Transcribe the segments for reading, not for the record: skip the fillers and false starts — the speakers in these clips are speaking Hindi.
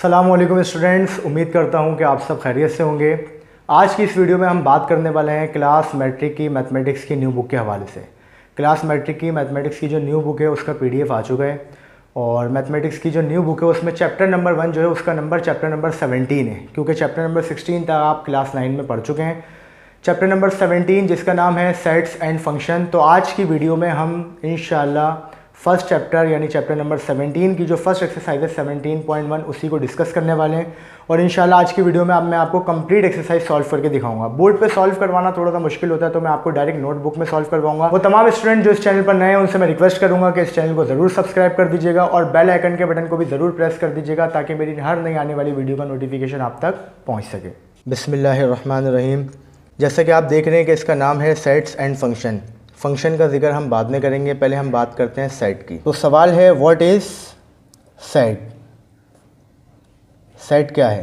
अस्सलामुअलैकुम स्टूडेंट्स, उम्मीद करता हूँ कि आप सब खैरियत से होंगे। आज की इस वीडियो में हम बात करने वाले हैं क्लास मैट्रिक की मैथमेटिक्स की न्यू बुक के हवाले से। क्लास मैट्रिक की मैथमेटिक्स की जो न्यू बुक है उसका पीडीएफ आ चुका है और मैथमेटिक्स की जो न्यू बुक है उसमें चैप्टर नंबर 1 जो है उसका नंबर चैप्टर नंबर 17 है, क्योंकि चैप्टर नंबर 16 तक आप क्लास 9 में पढ़ चुके हैं। चैप्टर नंबर 17 जिसका नाम है सेट्स एंड फंक्शन। तो आज की वीडियो में हम इंशाल्लाह फर्स्ट चैप्टर यानी चैप्टर नंबर 17 की जो फर्स्ट एक्सरसाइज है 17.1 उसी को डिस्कस करने वाले हैं और इंशाल्लाह आज की वीडियो में मैं आपको कंप्लीट एक्सरसाइज सॉल्व करके दिखाऊंगा। बोर्ड पे सॉल्व करवाना थोड़ा सा मुश्किल होता है तो मैं आपको डायरेक्ट नोटबुक में सॉल्व करवाऊंगा। वो तमाम स्टूडेंट जो इस चैनल पर नए हैं उनसे मैं रिक्वेस्ट करूंगा कि इस चैनल को ज़रूर सब्सक्राइब कर दीजिएगा और बेल आइकन के बटन को भी ज़रूर प्रेस कर दीजिएगा ताकि मेरी हर नई आने वाली वीडियो का नोटिफिकेशन आप तक पहुँच सके। बिस्मिल्लाहिर्रहमानिर्रहीम। जैसा कि आप देख रहे हैं कि इसका नाम है सेट्स एंड फंक्शन। फंक्शन का जिक्र हम बाद में करेंगे, पहले हम बात करते हैं सेट की। तो सवाल है व्हाट इज़ सेट। सेट क्या है?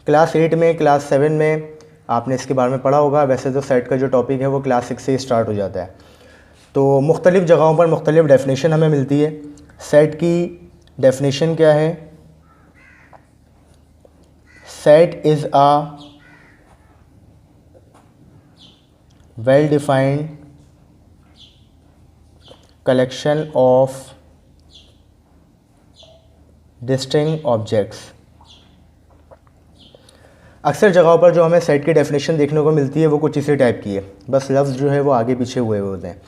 क्लास 8 में क्लास 7 में आपने इसके बारे में पढ़ा होगा। वैसे तो सेट का जो टॉपिक है वो क्लास 6 से स्टार्ट हो जाता है। तो मुख्तलिफ़ जगहों पर मुख्तलिफ़ डेफिनेशन हमें मिलती है। सेट की डेफिनेशन क्या है? Set is a well defined collection of distinct objects। अक्सर जगहों पर जो हमें सेट की डेफिनेशन देखने को मिलती है वो कुछ इसी टाइप की है, बस लफ्ज़ जो है वो आगे पीछे हुए होते हैं।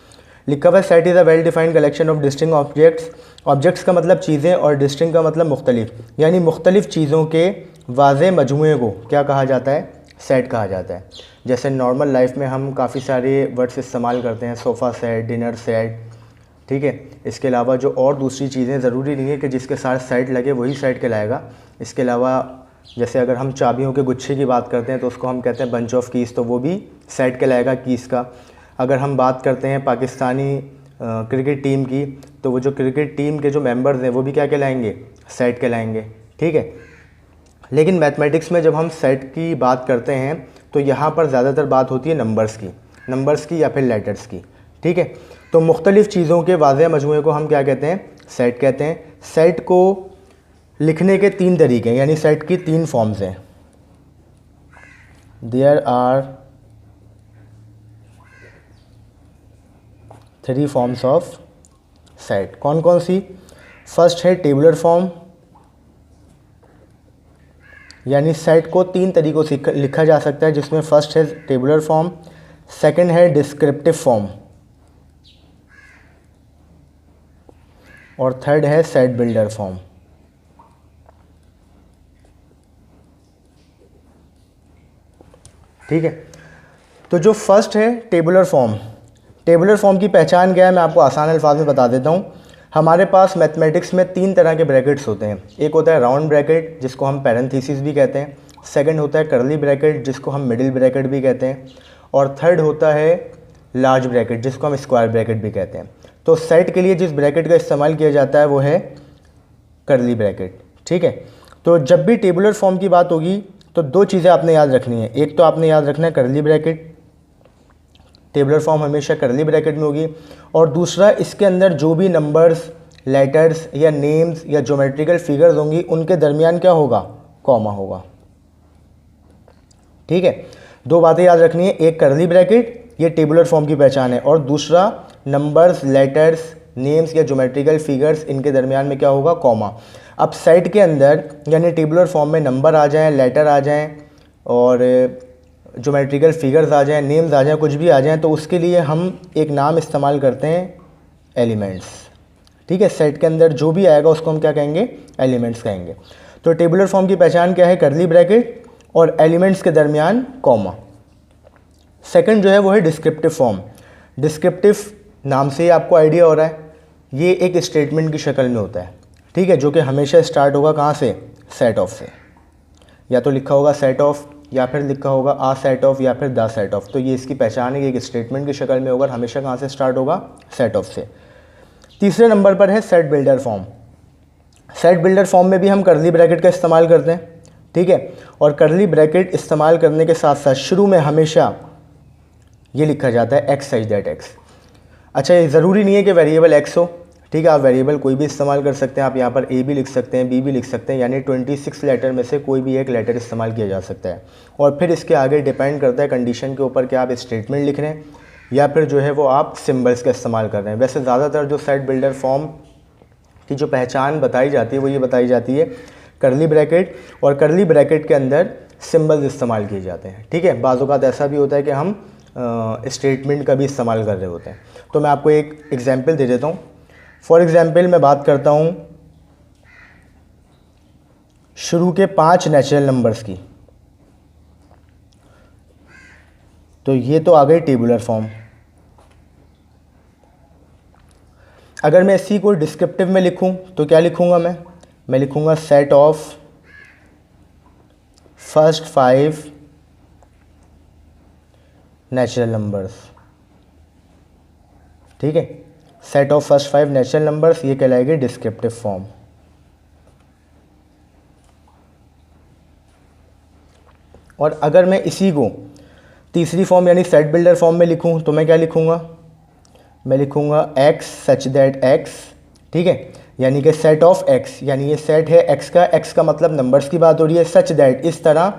लिखा हुआ है set is a well defined collection of distinct objects. Objects का मतलब चीज़ें और डिस्टिंक्ट का मतलब मुख्तलिफ, यानी मुख्तलिफ चीज़ों के वाज़े मजमूए को क्या कहा जाता है? सेट कहा जाता है। जैसे नॉर्मल लाइफ में हम काफ़ी सारे वर्ड्स इस्तेमाल करते हैं, सोफ़ा सेट, डिनर सेट, ठीक है। इसके अलावा जो और दूसरी चीज़ें, ज़रूरी नहीं है कि जिसके साथ सेट लगे वही सेट कहलाएगा। इसके अलावा जैसे अगर हम चाबियों के गुच्छे की बात करते हैं तो उसको हम कहते हैं बंच ऑफ कीज़, तो वो भी सेट कहलाएगा कीज़ का। अगर हम बात करते हैं पाकिस्तानी क्रिकेट टीम की तो वो जो क्रिकेट टीम के जो मेंबर्स हैं वो भी क्या कहलाएंगे? सेट कहलाएंगे, ठीक है। लेकिन मैथमेटिक्स में जब हम सेट की बात करते हैं तो यहाँ पर ज़्यादातर बात होती है नंबर्स की या फिर लेटर्स की, ठीक है। तो मुख्तलिफ़ चीज़ों के वाज़े मजमूए को हम क्या कहते हैं? सेट कहते हैं। सेट को लिखने के 3 तरीके हैं, यानी सेट की 3 फॉर्म्स हैं। There are 3 forms of set. कौन कौन सी? फर्स्ट है टेबुलर फॉर्म, यानी सेट को 3 तरीक़ों से लिखा जा सकता है, जिसमें फर्स्ट है टेबुलर फॉर्म, सेकंड है डिस्क्रिप्टिव फॉर्म और थर्ड है सेट बिल्डर फॉर्म। ठीक है। तो जो फर्स्ट है टेबुलर फॉर्म की पहचान क्या है मैं आपको आसान अल्फाज में बता देता हूँ। हमारे पास मैथमेटिक्स में 3 तरह के ब्रैकेट्स होते हैं। एक होता है राउंड ब्रैकेट जिसको हम पैरेंथेसिस भी कहते हैं, सेकंड होता है कर्ली ब्रैकेट जिसको हम मिडिल ब्रैकेट भी कहते हैं, और थर्ड होता है लार्ज ब्रैकेट जिसको हम स्क्वायर ब्रैकेट भी कहते हैं। तो सेट के लिए जिस ब्रैकेट का इस्तेमाल किया जाता है वो है कर्ली ब्रैकेट, ठीक है। तो जब भी टेबुलर फॉर्म की बात होगी तो 2 चीज़ें आपने याद रखनी है। एक तो आपने याद रखना है कर्ली ब्रैकेट, टेबुलर फॉर्म हमेशा कर्ली ब्रैकेट में होगी, और दूसरा इसके अंदर जो भी नंबर्स, लेटर्स या नेम्स या ज्योमेट्रिकल फिगर्स होंगी उनके दरमियान क्या होगा? कॉमा होगा, ठीक है। 2 बातें याद रखनी है, एक कर्ली ब्रैकेट ये टेबुलर फॉर्म की पहचान है, और दूसरा नंबर्स, लेटर्स, नेम्स या ज्योमेट्रिकल फिगर्स इनके दरमियान में क्या होगा? कॉमा। अब सेट के अंदर यानी टेबुलर फॉर्म में नंबर आ जाएं, लेटर आ जाएं और ज्योमेट्रिकल फिगर्स आ जाएं, नेम्स आ जाएं, कुछ भी आ जाएं, तो उसके लिए हम एक नाम इस्तेमाल करते हैं एलिमेंट्स, ठीक है। सेट के अंदर जो भी आएगा उसको हम क्या कहेंगे? एलिमेंट्स कहेंगे। तो टेबुलर फॉर्म की पहचान क्या है? कर्ली ब्रैकेट और एलिमेंट्स के दरमियान कॉमा। सेकंड जो है वो है डिस्क्रिप्टिव फॉर्म। डिस्क्रिप्टिव नाम से ही आपको आइडिया हो रहा है, ये एक स्टेटमेंट की शक्ल में होता है, ठीक है, जो कि हमेशा स्टार्ट होगा कहाँ से? सेट ऑफ से। या तो लिखा होगा सेट ऑफ या फिर लिखा होगा आ सेट ऑफ या फिर द सेट ऑफ। तो ये इसकी पहचान है कि एक स्टेटमेंट की शक्ल में होगा, हमेशा कहाँ से स्टार्ट होगा? सेट ऑफ से। तीसरे नंबर पर है set builder form. Set builder form में भी हम कर्ली ब्रैकेट का इस्तेमाल करते हैं, ठीक है। और कर्ली ब्रैकेट इस्तेमाल करने के साथ साथ शुरू में हमेशा ये लिखा जाता है एक्स सच दैट एक्स। अच्छा, ये ज़रूरी नहीं है कि वेरिएबल एक्स हो, ठीक है, आप वेरिएबल कोई भी इस्तेमाल कर सकते हैं, आप यहाँ पर ए भी लिख सकते हैं, बी भी लिख सकते हैं, यानी 26 लेटर में से कोई भी एक लेटर इस्तेमाल किया जा सकता है। और फिर इसके आगे डिपेंड करता है कंडीशन के ऊपर कि आप स्टेटमेंट लिख रहे हैं या फिर जो है वो आप सिम्बल्स का इस्तेमाल कर रहे हैं। वैसे ज़्यादातर जो सेट बिल्डर फॉर्म की जो पहचान बताई जाती है वो ये बताई जाती है करली ब्रैकेट, और करली ब्रैकेट के अंदर सिम्बल्स इस्तेमाल किए जाते हैं। ठीक है, बाज़ औक़ात ऐसा भी होता है कि हम स्टेटमेंट का भी इस्तेमाल कर रहे होते हैं। तो मैं आपको एक एग्जांपल दे देता हूँ। फॉर एग्जांपल मैं बात करता हूँ शुरू के 5 नेचुरल नंबर्स की, तो ये तो आ गई टेबुलर फॉर्म। अगर मैं इसी को डिस्क्रिप्टिव में लिखूं तो क्या लिखूंगा मैं लिखूंगा set of first 5 natural numbers. ठीक है, set of first 5 natural numbers, ये कहलाएगी डिस्क्रिप्टिव फॉर्म। और अगर मैं इसी को तीसरी फॉर्म यानी सेट बिल्डर फॉर्म में लिखूं तो मैं क्या लिखूंगा, मैं लिखूंगा x सच दैट x। ठीक है, यानी कि सेट ऑफ x, यानी ये सेट है x का, x का मतलब नंबर्स की बात हो रही है, सच दैट इस तरह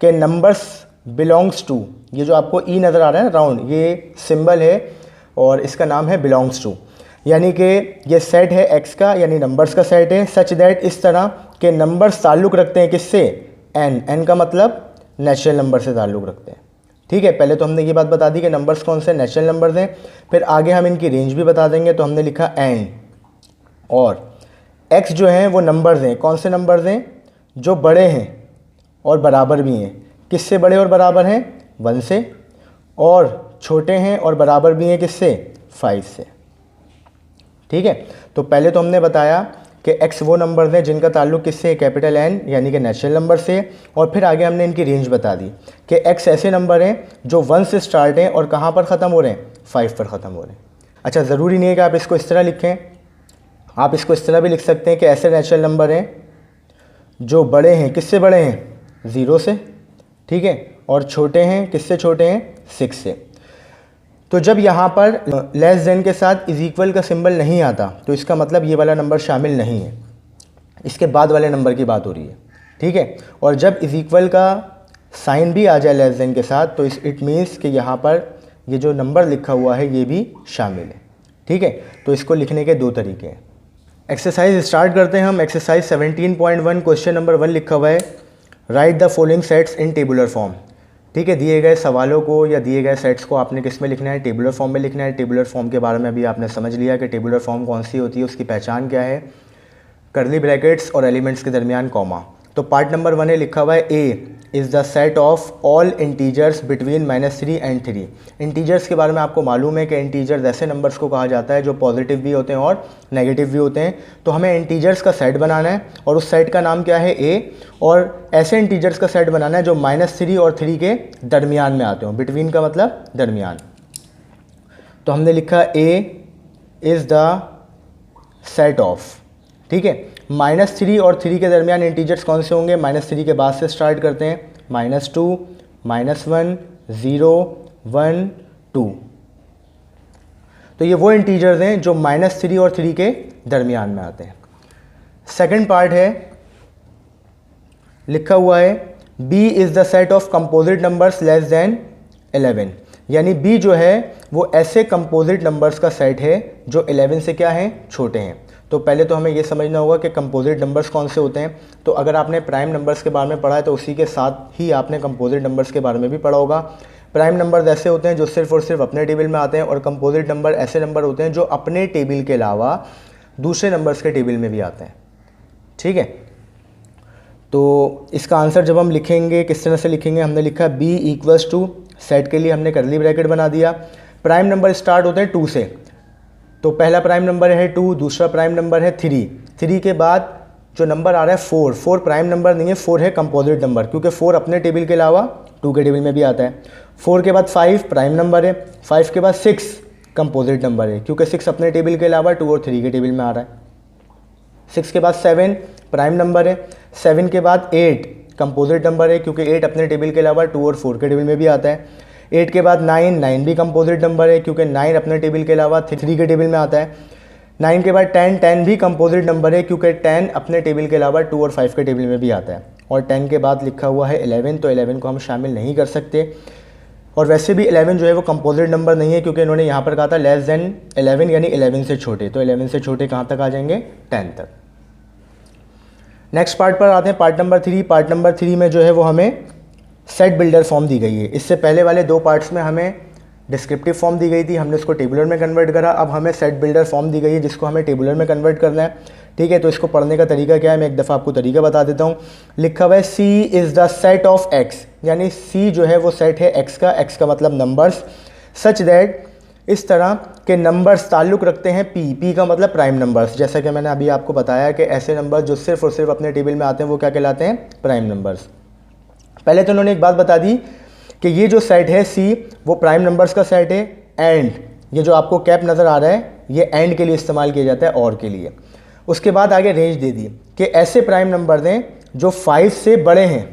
के नंबर्स बिलोंग्स टू, ये जो आपको ई नज़र आ रहा है ना राउंड, ये सिंबल है और इसका नाम है बिलोंग्स टू, यानी कि ये सेट है x का, यानी नंबर्स का सेट है, सच दैट इस तरह के नंबर्स ताल्लुक़ रखते हैं किससे, n का मतलब नेचुरल नंबर से ताल्लुक़ रखते हैं। ठीक है, पहले तो हमने ये बात बता दी कि नंबर्स कौन से नेचुरल नंबर्स हैं, फिर आगे हम इनकी रेंज भी बता देंगे। तो हमने लिखा एंड, और x जो हैं वो नंबर्स हैं, कौन से नंबर्स हैं, जो बड़े हैं और बराबर भी हैं। किससे बड़े और बराबर हैं, 1 से, और छोटे हैं और बराबर भी हैं किससे, 5 से। ठीक है, तो पहले तो हमने बताया कि x वो नंबर्स हैं जिनका ताल्लुक़ किससे, कैपिटल N यानी कि नेचुरल नंबर से, और फिर आगे हमने इनकी रेंज बता दी कि x ऐसे नंबर हैं जो 1 से स्टार्ट हैं और कहाँ पर ख़त्म हो रहे हैं, 5 पर ख़त्म हो रहे हैं। अच्छा, ज़रूरी नहीं है कि आप इसको इस तरह लिखें, आप इसको इस तरह भी लिख सकते हैं कि ऐसे नेचुरल नंबर हैं जो बड़े हैं, किससे बड़े हैं, 0 से। ठीक है, और छोटे हैं, किससे छोटे हैं, 6 से। तो जब यहाँ पर लेस देन के साथ इज इक्वल का सिंबल नहीं आता तो इसका मतलब ये वाला नंबर शामिल नहीं है, इसके बाद वाले नंबर की बात हो रही है। ठीक है, और जब इज इक्वल का साइन भी आ जाए लेस देन के साथ तो इट मीन्स कि यहाँ पर ये जो नंबर लिखा हुआ है ये भी शामिल है। ठीक है, तो इसको लिखने के 2 तरीके हैं। एक्सरसाइज स्टार्ट करते हैं हम। एक्सरसाइज 17.1 क्वेश्चन नंबर 1 लिखा हुआ है, right the following sets in tabular form. ठीक है, दिए गए सवालों को या दिए गए सेट्स को आपने किस में लिखना है, टेबुलर फॉर्म में लिखना है। टेबुलर फॉर्म के बारे में अभी आपने समझ लिया कि टेबुलर फॉर्म कौन सी होती है, उसकी पहचान क्या है, करली ब्रैकेट्स और एलिमेंट्स के दरमियान कॉमा। तो पार्ट नंबर 1 है, लिखा हुआ है A is the set of all integers between -3 and 3। Integers के बारे में आपको मालूम है कि इंटीजर्स ऐसे नंबर्स को कहा जाता है जो पॉजिटिव भी होते हैं और नेगेटिव भी होते हैं। तो हमें इंटीजर्स का सेट बनाना है और उस सेट का नाम क्या है, ए, और ऐसे इंटीजर्स का सेट बनाना है जो -3 और 3 के दरमियान में आते हों। बिटवीन का मतलब दरमियान। तो हमने लिखा A is the set of. ठीक है, -3 और 3 के दरमियान इंटीजर्स कौन से होंगे, -3 के बाद से स्टार्ट करते हैं, -2, -1, 0, 1, 2। तो ये वो इंटीजर्स हैं जो -3 और 3 के दरमियान में आते हैं। सेकंड पार्ट है, लिखा हुआ है B is the set of composite numbers less than 11, यानी B जो है वो ऐसे कंपोजिट नंबर्स का सेट है जो 11 से क्या हैं, छोटे हैं। तो पहले तो हमें ये समझना होगा कि कंपोजिट नंबर्स कौन से होते हैं। तो अगर आपने प्राइम नंबर्स के बारे में पढ़ा है तो उसी के साथ ही आपने कंपोजिट नंबर्स के बारे में भी पढ़ा होगा। प्राइम नंबर्स ऐसे होते हैं जो सिर्फ और सिर्फ अपने टेबल में आते हैं, और कंपोजिट नंबर ऐसे नंबर होते हैं जो अपने टेबल के अलावा दूसरे नंबर्स के टेबल में भी आते हैं। ठीक है, तो इसका आंसर जब हम लिखेंगे किस तरह से लिखेंगे, हमने लिखा B इक्वल्स टू, सेट के लिए हमने करली ब्रैकेट बना दिया। प्राइम नंबर स्टार्ट होते हैं 2 से, तो पहला प्राइम नंबर है 2, दूसरा प्राइम नंबर है 3। 3 के बाद जो नंबर आ रहा है 4, 4 प्राइम नंबर नहीं है, 4 है कंपोजिट नंबर, क्योंकि 4 अपने टेबल के अलावा 2 के टेबल में भी आता है। 4 के बाद 5 प्राइम नंबर है, 5 के बाद 6 कंपोजिट नंबर है, क्योंकि 6 अपने टेबल के अलावा 2 और 3 के टेबल में आ रहा है। 6 के बाद 7 प्राइम नंबर है, 7 के बाद 8 कंपोजिट नंबर है, क्योंकि 8 अपने टेबल के अलावा 2 और 4 के टेबल में भी आता है। 8 के बाद 9, 9 भी कंपोजिट नंबर है, क्योंकि 9 अपने टेबल के अलावा 3 के टेबल में आता है। 9 के बाद 10, 10 भी कंपोजिट नंबर है क्योंकि 10 अपने टेबल के अलावा 2 और 5 के टेबल में भी आता है। और 10 के बाद लिखा हुआ है 11, तो 11 को हम शामिल नहीं कर सकते। और वैसे भी 11 जो है वो कंपोजिट नंबर नहीं है क्योंकि इन्होंने यहाँ पर कहा था लेस देन 11 यानी 11 से छोटे, तो 11 से छोटे कहाँ तक आ जाएंगे, 10 तक। नेक्स्ट पार्ट पर आते हैं, पार्ट नंबर 3। पार्ट नंबर 3 में जो है वो हमें सेट बिल्डर फॉर्म दी गई है। इससे पहले वाले 2 पार्ट्स में हमें डिस्क्रिप्टिव फॉर्म दी गई थी, हमने उसको टेबुलर में कन्वर्ट करा। अब हमें सेट बिल्डर फॉर्म दी गई है जिसको हमें टेबुलर में कन्वर्ट करना है। ठीक है, तो इसको पढ़ने का तरीका क्या है, मैं एक दफ़ा आपको तरीका बता देता हूँ। लिखा हुआ है C is the set of X, यानी C जो है वो सेट है X का मतलब नंबर्स, सच दैट इस तरह के नंबर्स ताल्लुक़ रखते हैं P का मतलब प्राइम नंबर्स। जैसा कि मैंने अभी आपको बताया कि ऐसे नंबर जो सिर्फ और सिर्फ अपने टेबल में आते हैं वो क्या कहलाते हैं, प्राइम नंबर्स। पहले तो उन्होंने एक बात बता दी कि ये जो सेट है C वो प्राइम नंबर्स का सेट है, एंड ये जो आपको कैप नज़र आ रहा है ये एंड के लिए इस्तेमाल किया जाता है, और के लिए। उसके बाद आगे रेंज दे दी कि ऐसे प्राइम नंबर दें जो 5 से बड़े हैं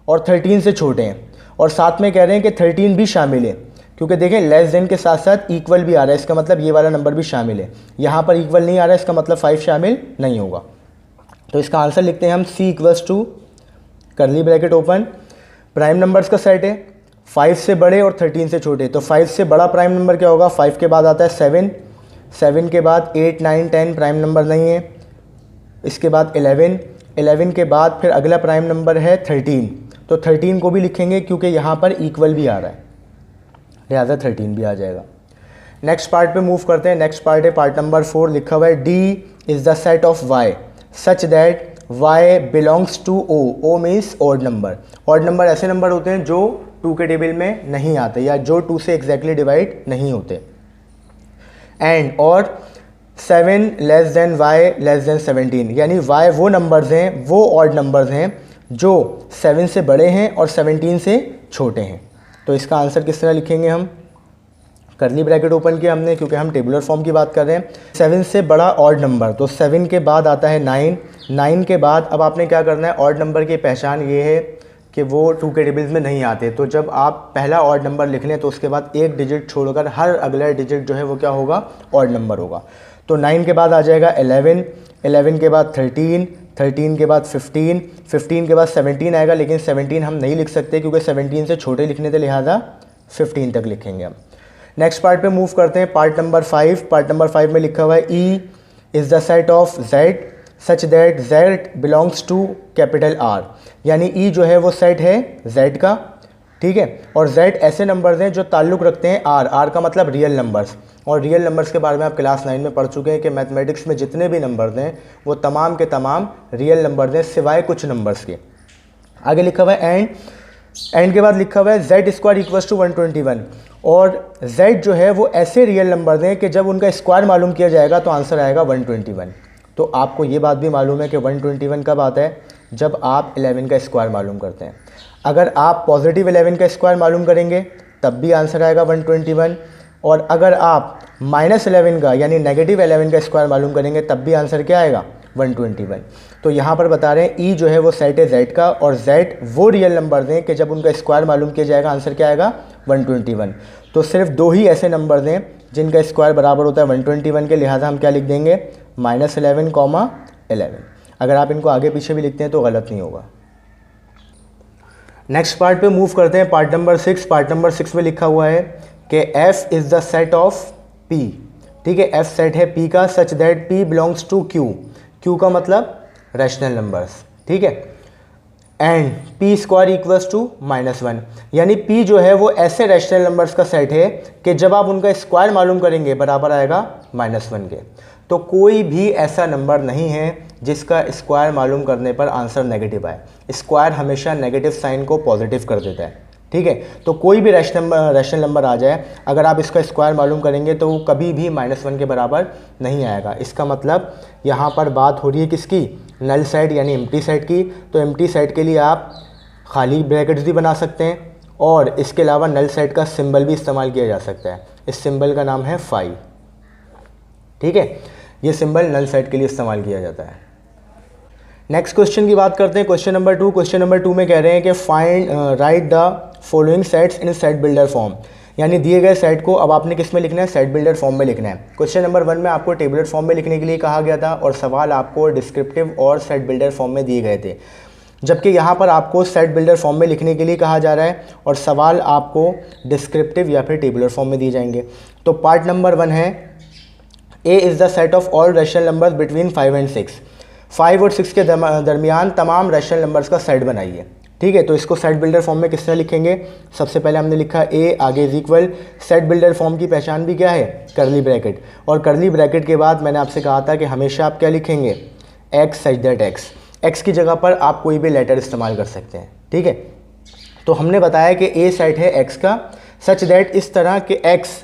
और 13 से छोटे हैं, और साथ में कह रहे हैं कि 13 भी शामिल है क्योंकि देखें लेस देन के साथ साथ इक्वल भी आ रहा है, इसका मतलब ये वाला नंबर भी शामिल है। यहाँ पर इक्वल नहीं आ रहा है, इसका मतलब 5 शामिल नहीं होगा। तो इसका आंसर लिखते हैं हम C equals to curly bracket open, prime numbers का सेट है 5 से बड़े और 13 से छोटे। तो 5 से बड़ा प्राइम नंबर क्या होगा, 5 के बाद आता है 7, 7 के बाद 8, 9, 10 प्राइम नंबर नहीं है। इसके बाद 11, 11 के बाद फिर अगला प्राइम नंबर है 13, तो 13 को भी लिखेंगे क्योंकि यहाँ पर इक्वल भी आ रहा है, लिहाजा 13 भी आ जाएगा। नेक्स्ट पार्ट पे मूव करते हैं। नेक्स्ट पार्ट है पार्ट नंबर 4। लिखा हुआ है D is the set of Y such that Y belongs to O, O means odd number. Odd number ऐसे नंबर होते हैं जो 2 के टेबल में नहीं आते या जो 2 से एग्जैक्टली डिवाइड नहीं होते। एंड और 7 less than Y less than 17, यानी Y वो नंबर्स हैं, वो ऑड नंबर्स हैं जो 7 से बड़े हैं और 17 से छोटे हैं। तो इसका आंसर किस तरह लिखेंगे हम, करली ब्रैकेट ओपन किया हमने क्योंकि हम टेबुलर फॉर्म की बात कर रहे हैं। 7 से बड़ा ऑड नंबर, तो 7 के बाद आता है 9, 9 के बाद अब आपने क्या करना है, ऑड नंबर की पहचान ये है कि वो 2 के टेबल्स में नहीं आते। तो जब आप पहला ऑड नंबर लिख लें तो उसके बाद एक डिजिट छोड़कर हर अगला डिजिट जो है वो क्या होगा, ऑड नंबर होगा। तो 9 के बाद आ जाएगा 11, 11 के बाद 13, 13 के बाद 15, 15 के बाद 17 आएगा, लेकिन 17 हम नहीं लिख सकते क्योंकि 17 से छोटे लिखने थे, लिहाजा 15 तक लिखेंगे हम। नेक्स्ट पार्ट पे मूव करते हैं, पार्ट नंबर 5। पार्ट नंबर 5 में लिखा हुआ है E is the set of Z such that Z belongs to capital R, यानी E जो है वो सेट है Z का, ठीक है। और Z ऐसे नंबर्स हैं जो ताल्लुक़ रखते हैं R, R का मतलब रियल नंबर्स। और रियल नंबर्स के बारे में आप क्लास 9 में पढ़ चुके हैं कि मैथमेटिक्स में जितने भी नंबर्स हैं वो तमाम के तमाम रियल नंबर्स हैं सिवाय कुछ नंबर्स के। आगे लिखा हुआ है एंड के बाद लिखा हुआ है Z स्क्वायर इक्वल्स टू 121, और Z जो है वो ऐसे रियल नंबर्स हैं कि जब उनका स्क्वायर मालूम किया जाएगा तो आंसर आएगा 121। तो आपको ये बात भी मालूम है कि 121 कब आता है, जब आप 11 का स्क्वायर मालूम करते हैं। अगर आप पॉजिटिव 11 का स्क्वायर मालूम करेंगे तब भी आंसर आएगा 121, और अगर आप -11 का यानी नेगेटिव 11 का स्क्वायर मालूम करेंगे तब भी आंसर क्या आएगा, 121। तो यहाँ पर बता रहे हैं E जो है वो सेट है Z का, और Z वो रियल नंबर दें कि जब उनका स्क्वायर मालूम किया जाएगा आंसर क्या आएगा, 121। तो सिर्फ 2 ही ऐसे नंबर दें जिनका स्क्वायर बराबर होता है 121 के, लिहाजा हम क्या लिख देंगे, -11, 11। अगर आप इनको आगे पीछे भी लिखते हैं तो गलत नहीं होगा। नेक्स्ट पार्ट पे मूव करते हैं, पार्ट नंबर 6। पार्ट नंबर 6 में लिखा हुआ है कि F is the set of P, ठीक है। F सेट है P का such that P belongs to Q, Q का मतलब रैशनल नंबर्स, ठीक है। And P square equals to -1, यानी P जो है वो ऐसे रैशनल नंबर्स का सेट है कि जब आप उनका स्क्वायर मालूम करेंगे बराबर आएगा -1 के। तो कोई भी ऐसा नंबर नहीं है जिसका स्क्वायर मालूम करने पर आंसर नेगेटिव आए। स्क्वायर हमेशा नेगेटिव साइन को पॉजिटिव कर देता है, ठीक है। तो कोई भी रैशनल नंबर आ जाए, अगर आप इसका स्क्वायर मालूम करेंगे तो वो कभी भी -1 के बराबर नहीं आएगा। इसका मतलब यहाँ पर बात हो रही है किसकी, नल सेट यानी एम्प्टी सेट की। तो एम्प्टी सेट के लिए आप खाली ब्रैकेट्स भी बना सकते हैं, और इसके अलावा नल सेट का सिंबल भी इस्तेमाल किया जा सकता है। इस सिंबल का नाम है फाई, ठीक है। ये सिंबल नल सेट के लिए इस्तेमाल किया जाता है। नेक्स्ट क्वेश्चन की बात करते हैं, क्वेश्चन नंबर 2। क्वेश्चन नंबर 2 में कह रहे हैं कि find right the following sets in set builder form, यानी दिए गए सेट को अब आपने किस में लिखना है, सेट बिल्डर फॉर्म में लिखना है। क्वेश्चन नंबर 1 में आपको टेबुलर फॉर्म में लिखने के लिए कहा गया था और सवाल आपको डिस्क्रिप्टिव और सेट बिल्डर फॉर्म में दिए गए थे, जबकि यहाँ पर आपको सेट बिल्डर फॉर्म में लिखने के लिए कहा जा रहा है और सवाल आपको डिस्क्रिप्टिव या फिर टेबुलर फॉर्म में दिए जाएंगे। तो पार्ट नंबर 1 है A is the set of all rational numbers between 5 and 6। 5 और 6 के दरमियान तमाम रैशनल नंबर्स का सेट बनाइए। ठीक है, तो इसको सेट बिल्डर फॉर्म में किस तरह लिखेंगे, सबसे पहले हमने लिखा ए, आगे is equal, set builder form की पहचान भी क्या है, करली ब्रैकेट, और करली ब्रैकेट के बाद मैंने आपसे कहा था कि हमेशा आप क्या लिखेंगे, x such that x. X की जगह पर आप कोई भी लेटर इस्तेमाल कर सकते हैं। ठीक है, तो हमने बताया कि ए सेट है एक्स का, सच दैट इस तरह के एक्स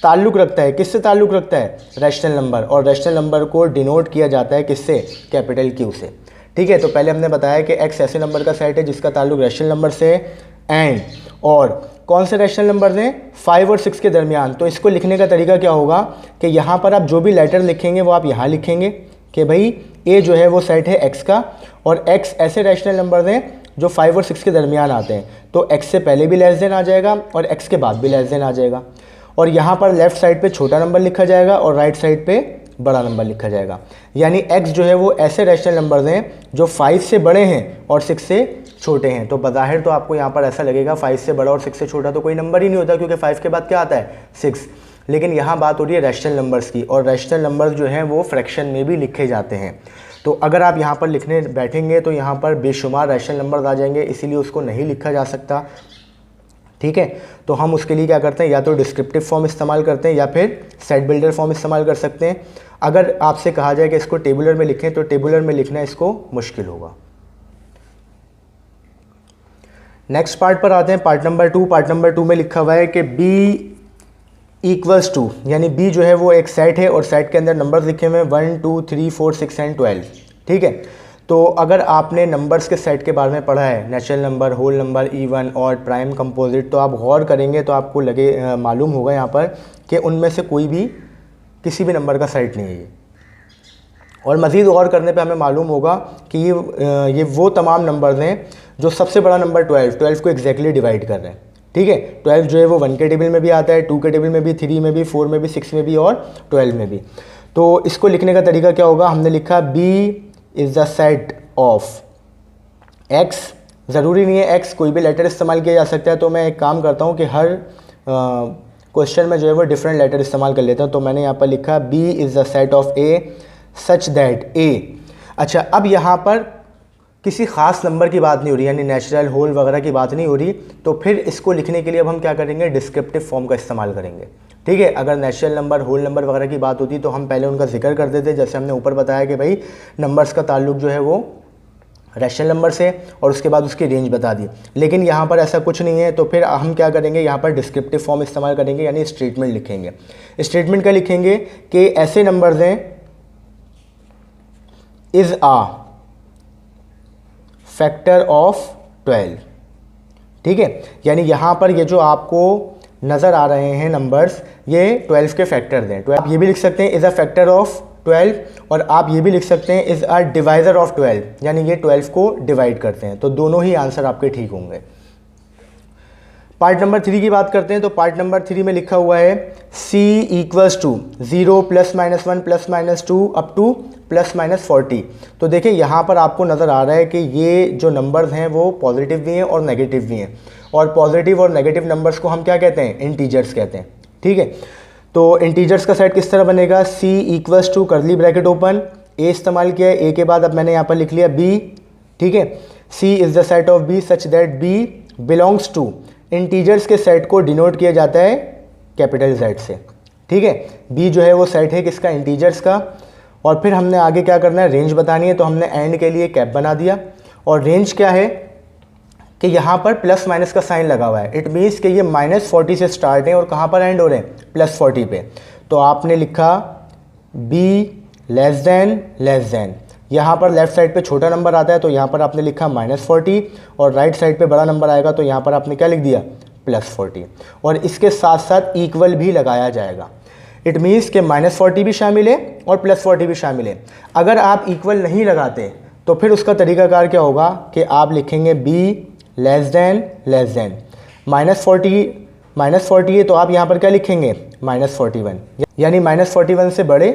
ताल्लुक़ रखता है, किससे ताल्लुक़ रखता है, रैशनल नंबर, और रैशनल नंबर को डिनोट किया जाता है किससे, कैपिटल क्यू से। ठीक है, तो पहले हमने बताया कि एक्स ऐसे नंबर का सेट है जिसका ताल्लुक़ रैशनल नंबर से, एंड और कौन से रैशनल नंबर हैं, 5 और 6 के दरमियान। तो इसको लिखने का तरीका क्या होगा कि यहाँ पर आप जो भी लेटर लिखेंगे वो आप यहाँ लिखेंगे कि भाई ए जो है वो सेट है एक्स का, और एक्स ऐसे रैशनल नंबर हैं जो 5 और 6 के दरमियान आते हैं। तो एक्स से पहले भी लेस देन आ जाएगा और एक्स के बाद भी लेस देन आ जाएगा, और यहाँ पर लेफ़्ट साइड पे छोटा नंबर लिखा जाएगा और राइट साइड पे बड़ा नंबर लिखा जाएगा। यानी x जो है वो ऐसे रैशनल नंबर्स हैं जो 5 से बड़े हैं और 6 से छोटे हैं। तो बज़ाहिर तो आपको यहाँ पर ऐसा लगेगा 5 से बड़ा और 6 से छोटा तो कोई नंबर ही नहीं होता, क्योंकि 5 के बाद क्या आता है, 6। लेकिन यहाँ बात हो रही है रैशनल नंबर्स की, और रैशनल नंबर्स जो हैं वो फ्रैक्शन में भी लिखे जाते हैं। तो अगर आप यहाँ पर लिखने बैठेंगे तो यहाँ पर बेशुमार रैशनल नंबर्स आ जाएंगे, इसीलिए उसको नहीं लिखा जा सकता। ठीक है, तो हम उसके लिए क्या करते हैं, या तो डिस्क्रिप्टिव फॉर्म इस्तेमाल करते हैं या फिर सेट बिल्डर फॉर्म इस्तेमाल कर सकते हैं। अगर आपसे कहा जाए कि इसको टेबुलर में लिखें तो टेबुलर में लिखना इसको मुश्किल होगा। नेक्स्ट पार्ट पर आते हैं, पार्ट नंबर 2। पार्ट नंबर 2 में लिखा हुआ है कि b इक्वल्स टू, यानी b जो है वो एक सेट है और सेट के अंदर नंबर्स लिखे हुए हैं 1 2 3 4 6 एंड 12। ठीक है, तो अगर आपने नंबर्स के सेट के बारे में पढ़ा है, natural number, whole number, even, odd, prime, composite, तो आप गौर करेंगे तो आपको मालूम होगा यहाँ पर कि उनमें से कोई भी किसी भी नंबर का सेट नहीं है ये। और मज़ीद गौर करने पे हमें मालूम होगा कि ये वो तमाम नंबर्स हैं जो सबसे बड़ा नंबर 12 को एग्जैक्टली डिवाइड कर रहे हैं। ठीक है, 12 जो है वो 1 के टेबल में भी आता है, 2 के टेबल में भी, 3 में भी, 4 में भी, 6 में भी और 12 में भी। तो इसको लिखने का तरीका क्या होगा, हमने लिखा b is the set of x। ज़रूरी नहीं है x, कोई भी लेटर इस्तेमाल किया जा सकता है। तो मैं एक काम करता हूँ कि हर क्वेश्चन में जो है वो डिफरेंट लेटर इस्तेमाल कर लेता हूँ। तो मैंने यहाँ पर लिखा b is the set of a such that a। अच्छा, अब यहाँ पर किसी ख़ास नंबर की बात नहीं हो रही, यानी नेचुरल, होल वगैरह की बात नहीं हो रही। तो फिर इसको लिखने के लिए अब हम क्या करेंगे, डिस्क्रिप्टिव फॉर्म का इस्तेमाल करेंगे। ठीक है, अगर नेचुरल नंबर, होल नंबर वगैरह की बात होती तो हम पहले उनका जिक्र कर देते, जैसे हमने ऊपर बताया कि भाई नंबर्स का ताल्लुक जो है वो रैशनल नंबर से, और उसके बाद उसकी रेंज बता दी। लेकिन यहाँ पर ऐसा कुछ नहीं है, तो फिर हम क्या करेंगे, यहाँ पर डिस्क्रिप्टिव फॉर्म इस्तेमाल करेंगे, यानी स्टेटमेंट लिखेंगे। स्टेटमेंट क्या लिखेंगे कि ऐसे नंबर्स हैं इज़ आ फैक्टर ऑफ 12। ठीक है, यानी यहाँ पर ये जो आपको नज़र आ रहे हैं नंबर्स, ये 12 के फैक्टर हैं। तो आप ये भी लिख सकते हैं इज़ अ फैक्टर ऑफ 12, और आप ये भी लिख सकते हैं इज़ अ डिवाइज़र ऑफ 12, यानी ये 12 को डिवाइड करते हैं। तो दोनों ही आंसर आपके ठीक होंगे। पार्ट नंबर 3 की बात करते हैं, तो पार्ट नंबर 3 में लिखा हुआ है c equals to 0 +-1 +-2 up to +-40। तो देखिए यहाँ पर आपको नज़र आ रहा है कि ये जो नंबर्स हैं वो पॉजिटिव भी हैं और नेगेटिव भी हैं, और पॉजिटिव और नेगेटिव नंबर्स को हम क्या कहते हैं, इंटीजर्स कहते हैं। ठीक है, तो इंटीजर्स का सेट किस तरह बनेगा, c equals to curly bracket open, a इस्तेमाल किया है, a के बाद अब मैंने यहाँ पर लिख लिया b। ठीक है, c is the set of b such that b belongs to, integers के सेट को डिनोट किया जाता है कैपिटल Z से। ठीक है, b जो है वो सेट है किसका, इंटीजर्स का। और फिर हमने आगे क्या करना है, रेंज बतानी है। तो हमने एंड के लिए कैप बना दिया, और रेंज क्या है कि यहाँ पर प्लस माइनस का साइन लगा हुआ है। इट मीन्स कि ये -40 से स्टार्ट है और कहाँ पर एंड हो रहे हैं, +40 पे। तो आपने लिखा b लेस देन, यहाँ पर लेफ़्ट साइड पे छोटा नंबर आता है तो यहाँ पर आपने लिखा -40, और राइट साइड पे बड़ा नंबर आएगा तो यहाँ पर आपने क्या लिख दिया, +40, और इसके साथ साथ इक्वल भी लगाया जाएगा। इट मीन्स के -40 भी शामिल है और +40 भी शामिल है। अगर आप इक्वल नहीं लगाते तो फिर उसका तरीकाकार क्या होगा कि आप लिखेंगे b लेस देन -40 -40 है तो आप यहाँ पर क्या लिखेंगे, -41, यानी -41 से बड़े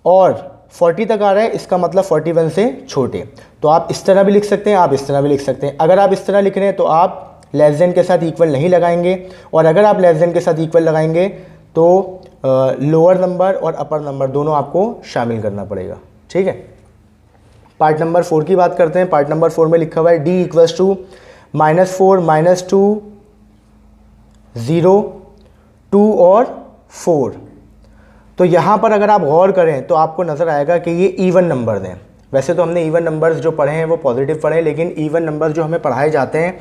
और 40 तक आ रहा है, इसका मतलब 41 से छोटे। तो आप इस तरह भी लिख सकते हैं, आप इस तरह भी लिख सकते हैं। अगर आप इस तरह लिख रहे हैं तो आप लेस देन के साथ इक्वल नहीं लगाएंगे, और अगर आप लेस देन के साथ इक्वल लगाएंगे तो लोअर नंबर और अपर नंबर दोनों आपको शामिल करना पड़ेगा। ठीक है, पार्ट नंबर 4 की बात करते हैं। पार्ट नंबर 4 में लिखा हुआ है d इक्वल्स टू -4 -2 0 2 और 4। तो यहाँ पर अगर आप गौर करें तो आपको नज़र आएगा कि ये इवन नंबर हैं। वैसे तो हमने इवन नंबर्स जो पढ़े हैं वो पॉजिटिव पढ़े हैं, लेकिन इवन नंबर्स जो हमें पढ़ाए जाते हैं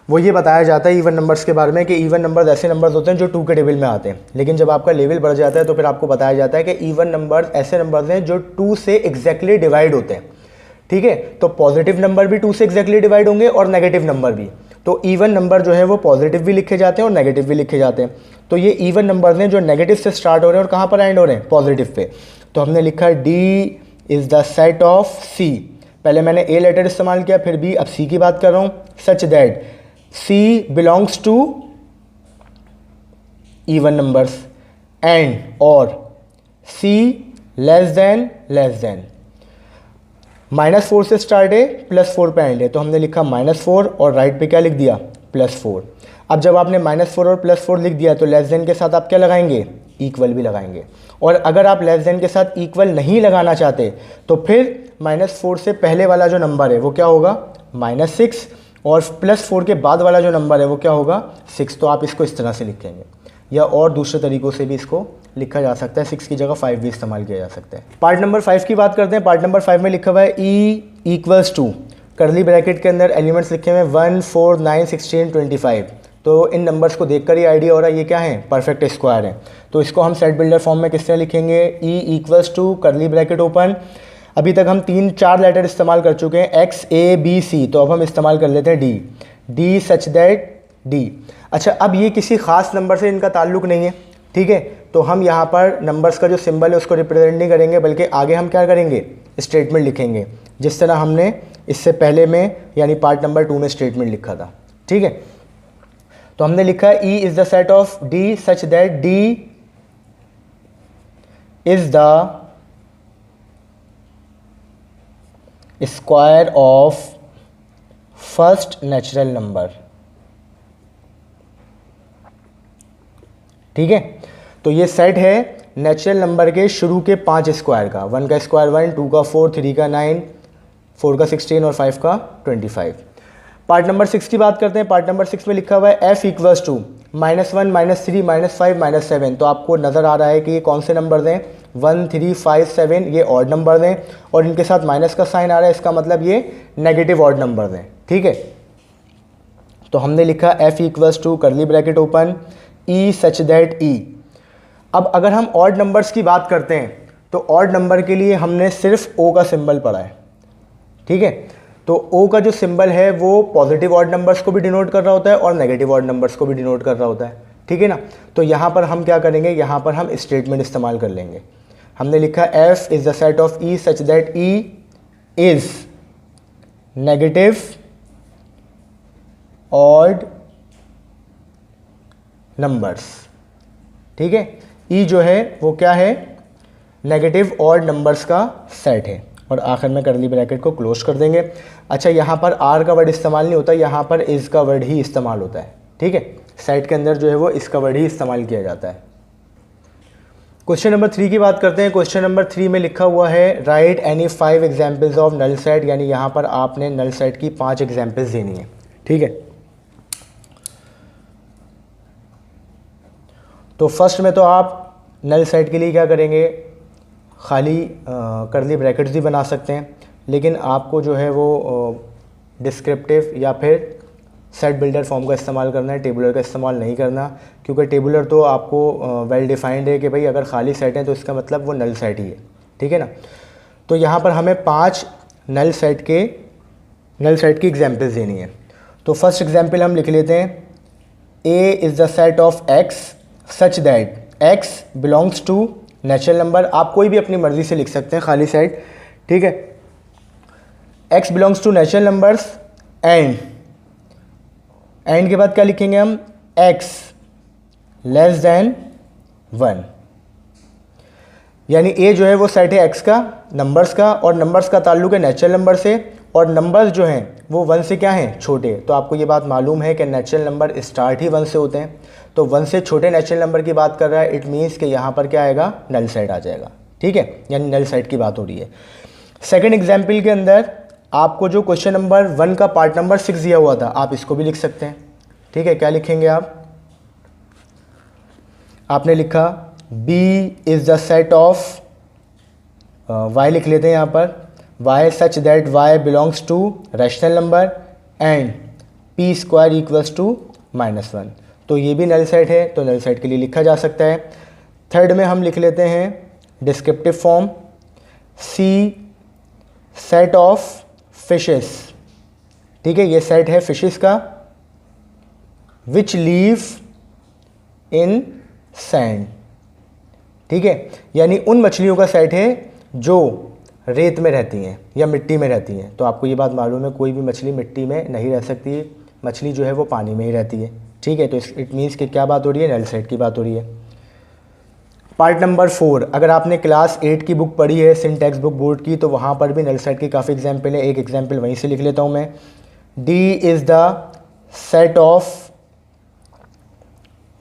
वो ये बताया जाता है इवन नंबर्स के बारे में कि इवन नंबर्स ऐसे नंबर्स होते हैं जो 2 के टेबल में आते हैं। लेकिन जब आपका लेवल बढ़ जाता है तो फिर आपको बताया जाता है कि इवन नंबर्स ऐसे नंबर्स हैं जो 2 से एग्जैक्टली डिवाइड होते हैं। ठीक है, तो पॉजिटिव नंबर भी 2 से एग्जैक्टली डिवाइड होंगे और नेगेटिव नंबर भी। तो इवन नंबर जो है वो पॉजिटिव भी लिखे जाते हैं और नेगेटिव भी लिखे जाते हैं। तो ये इवन नंबर्स हैं जो नेगेटिव से स्टार्ट हो रहे हैं और कहाँ पर एंड हो रहे हैं, पॉजिटिव पे। तो हमने लिखा D is the set of C। पहले मैंने A लेटर इस्तेमाल किया, फिर B, अब C की बात कर रहा हूँ। Such that C belongs to even numbers and और C लेस देन -4 से स्टार्ट है, +4 पे एंड है। तो हमने लिखा -4 और राइट पे क्या लिख दिया, +4। अब जब आपने -4 और +4 लिख दिया तो लेस देन के साथ आप क्या लगाएंगे, इक्वल भी लगाएंगे। और अगर आप लेस देन के साथ इक्वल नहीं लगाना चाहते तो फिर -4 से पहले वाला जो नंबर है वो क्या होगा, -6, और +4 के बाद वाला जो नंबर है वो क्या होगा, 6। तो आप इसको इस तरह से लिखेंगे, या और दूसरे तरीक़ों से भी इसको लिखा जा सकता है। 6 की जगह 5 भी इस्तेमाल किया जा सकता है। पार्ट नंबर 5 की बात करते हैं। पार्ट नंबर 5 में लिखा हुआ है E equals to, curly bracket के अंदर एलिमेंट्स लिखे हुए हैं 1 4 9 16 25। तो इन नंबर्स को देखकर ही आइडिया हो रहा है ये क्या है, परफेक्ट स्क्वायर है। तो इसको हम सेट बिल्डर फॉर्म में किस तरह लिखेंगे, E equals to curly bracket open. अभी तक हम 3-4 लेटर इस्तेमाल कर चुके हैं, X A B C। तो अब हम इस्तेमाल कर लेते हैं D सच दैट D। अच्छा, अब ये किसी ख़ास नंबर से इनका ताल्लुक़ नहीं है। ठीक है, तो हम यहाँ पर नंबर्स का जो सिंबल है उसको रिप्रेजेंट नहीं करेंगे, बल्कि आगे हम क्या करेंगे, स्टेटमेंट लिखेंगे, जिस तरह हमने इससे पहले में यानी पार्ट नंबर 2 में स्टेटमेंट लिखा था। ठीक है, तो हमने लिखा E is the set of D such that D is the square of first natural number. ठीक है, तो ये सेट है नेचुरल नंबर के शुरू के 5 स्क्वायर का, 1 का स्क्वायर 1, 2 का 4, 3 का 9, 4 का 16 और 5 का 25। पार्ट नंबर 6 की बात करते हैं। पार्ट नंबर 6 में लिखा हुआ है F इक्वल्स टू -1 -3 -5 -7। तो आपको नज़र आ रहा है कि ये कौन से नंबर हैं, 1 3 5 7 ये ऑड नंबर हैं और इनके साथ माइनस का साइन आ रहा है, इसका मतलब ये नेगेटिव ऑड नंबर हैं। ठीक है, तो हमने लिखा F equals to curly bracket open E such that E। अब अगर हम ऑड नंबर्स की बात करते हैं तो ऑड नंबर के लिए हमने सिर्फ O का सिंबल पढ़ा है। ठीक है, तो O का जो सिंबल है वो पॉजिटिव ऑड नंबर्स को भी डिनोट कर रहा होता है और नेगेटिव ऑड नंबर्स को भी डिनोट कर रहा होता है। ठीक है ना, तो यहाँ पर हम क्या करेंगे, यहाँ पर हम स्टेटमेंट इस्तेमाल कर लेंगे। हमने लिखा F is the set of E such that E is negative odd numbers. ठीक है, E जो है वो क्या है, नेगेटिव ऑड नंबर्स का सेट है। और आखिर में करली ब्रैकेट को क्लोज कर देंगे। अच्छा, यहाँ पर आर का वर्ड इस्तेमाल नहीं होता, यहाँ पर इज़ का वर्ड ही इस्तेमाल होता है। ठीक है, सेट के अंदर जो है वो इसका वर्ड ही इस्तेमाल किया जाता है। क्वेश्चन नंबर 3 की बात करते हैं। क्वेश्चन नंबर 3 में लिखा हुआ है write any 5 examples of null set, यानी यहाँ पर आपने नल सेट की 5 एग्जाम्पल्स देनी है। ठीक है, तो फर्स्ट में तो आप नल सेट के लिए क्या करेंगे, खाली करली ब्रैकेट्स भी बना सकते हैं, लेकिन आपको जो है वो डिस्क्रिप्टिव या फिर सेट बिल्डर फॉर्म का इस्तेमाल करना है, टेबुलर का इस्तेमाल नहीं करना, क्योंकि टेबुलर तो आपको वेल डिफाइंड है कि भाई अगर खाली सेट है तो इसका मतलब वो नल सेट ही है। ठीक है ना, तो यहाँ पर हमें 5 नल सेट की एग्जाम्पल्स देनी है। तो फर्स्ट एग्जाम्पल हम लिख लेते हैं, A is the set of X such that X belongs to natural number. आप कोई भी अपनी मर्ज़ी से लिख सकते हैं खाली सेट। ठीक है, X belongs to natural numbers and के बाद क्या लिखेंगे हम, X लेस देन 1, यानी ए जो है वो सेट है एक्स का, नंबर्स का, और नंबर्स का ताल्लुक है नेचुरल नंबर से, और नंबर्स जो हैं वो 1 से क्या हैं, छोटे। तो आपको ये बात मालूम है कि नेचुरल नंबर स्टार्ट ही 1 से होते हैं, तो 1 से छोटे नेचुरल नंबर की बात कर रहा है, इट मीन्स कि यहाँ पर क्या आएगा, नल साइड आ जाएगा। ठीक है, यानी नल साइड की बात हो रही है। सेकेंड एग्जाम्पल के अंदर आपको जो क्वेश्चन नंबर 1 का पार्ट नंबर 6 दिया हुआ था, आप इसको भी लिख सकते हैं। ठीक है, क्या लिखेंगे आपने लिखा B is the set of y, लिख लेते हैं यहाँ पर y such that y belongs to rational number and p square equals to -1। तो ये भी नल सेट है, तो नल सेट के लिए लिखा जा सकता है। थर्ड में हम लिख लेते हैं descriptive form, C set of fishes. ठीक है, ये सेट है फिशेस का, विच लीव इन सैंड। ठीक है, यानी उन मछलियों का सेट है जो रेत में रहती हैं या मिट्टी में रहती हैं। तो आपको ये बात मालूम है, कोई भी मछली मिट्टी में नहीं रह सकती, मछली जो है वो पानी में ही रहती है। ठीक है, तो इट मीन्स कि क्या बात हो रही है, नल सेट की बात हो रही है। पार्ट नंबर 4, अगर आपने क्लास 8 की बुक पढ़ी है, सिंटैक्स बुक बोर्ड की, तो वहाँ पर भी नल सेट की काफ़ी एग्जाम्पल है। एक एग्जाम्पल वहीं से लिख लेता हूँ मैं, D is the set of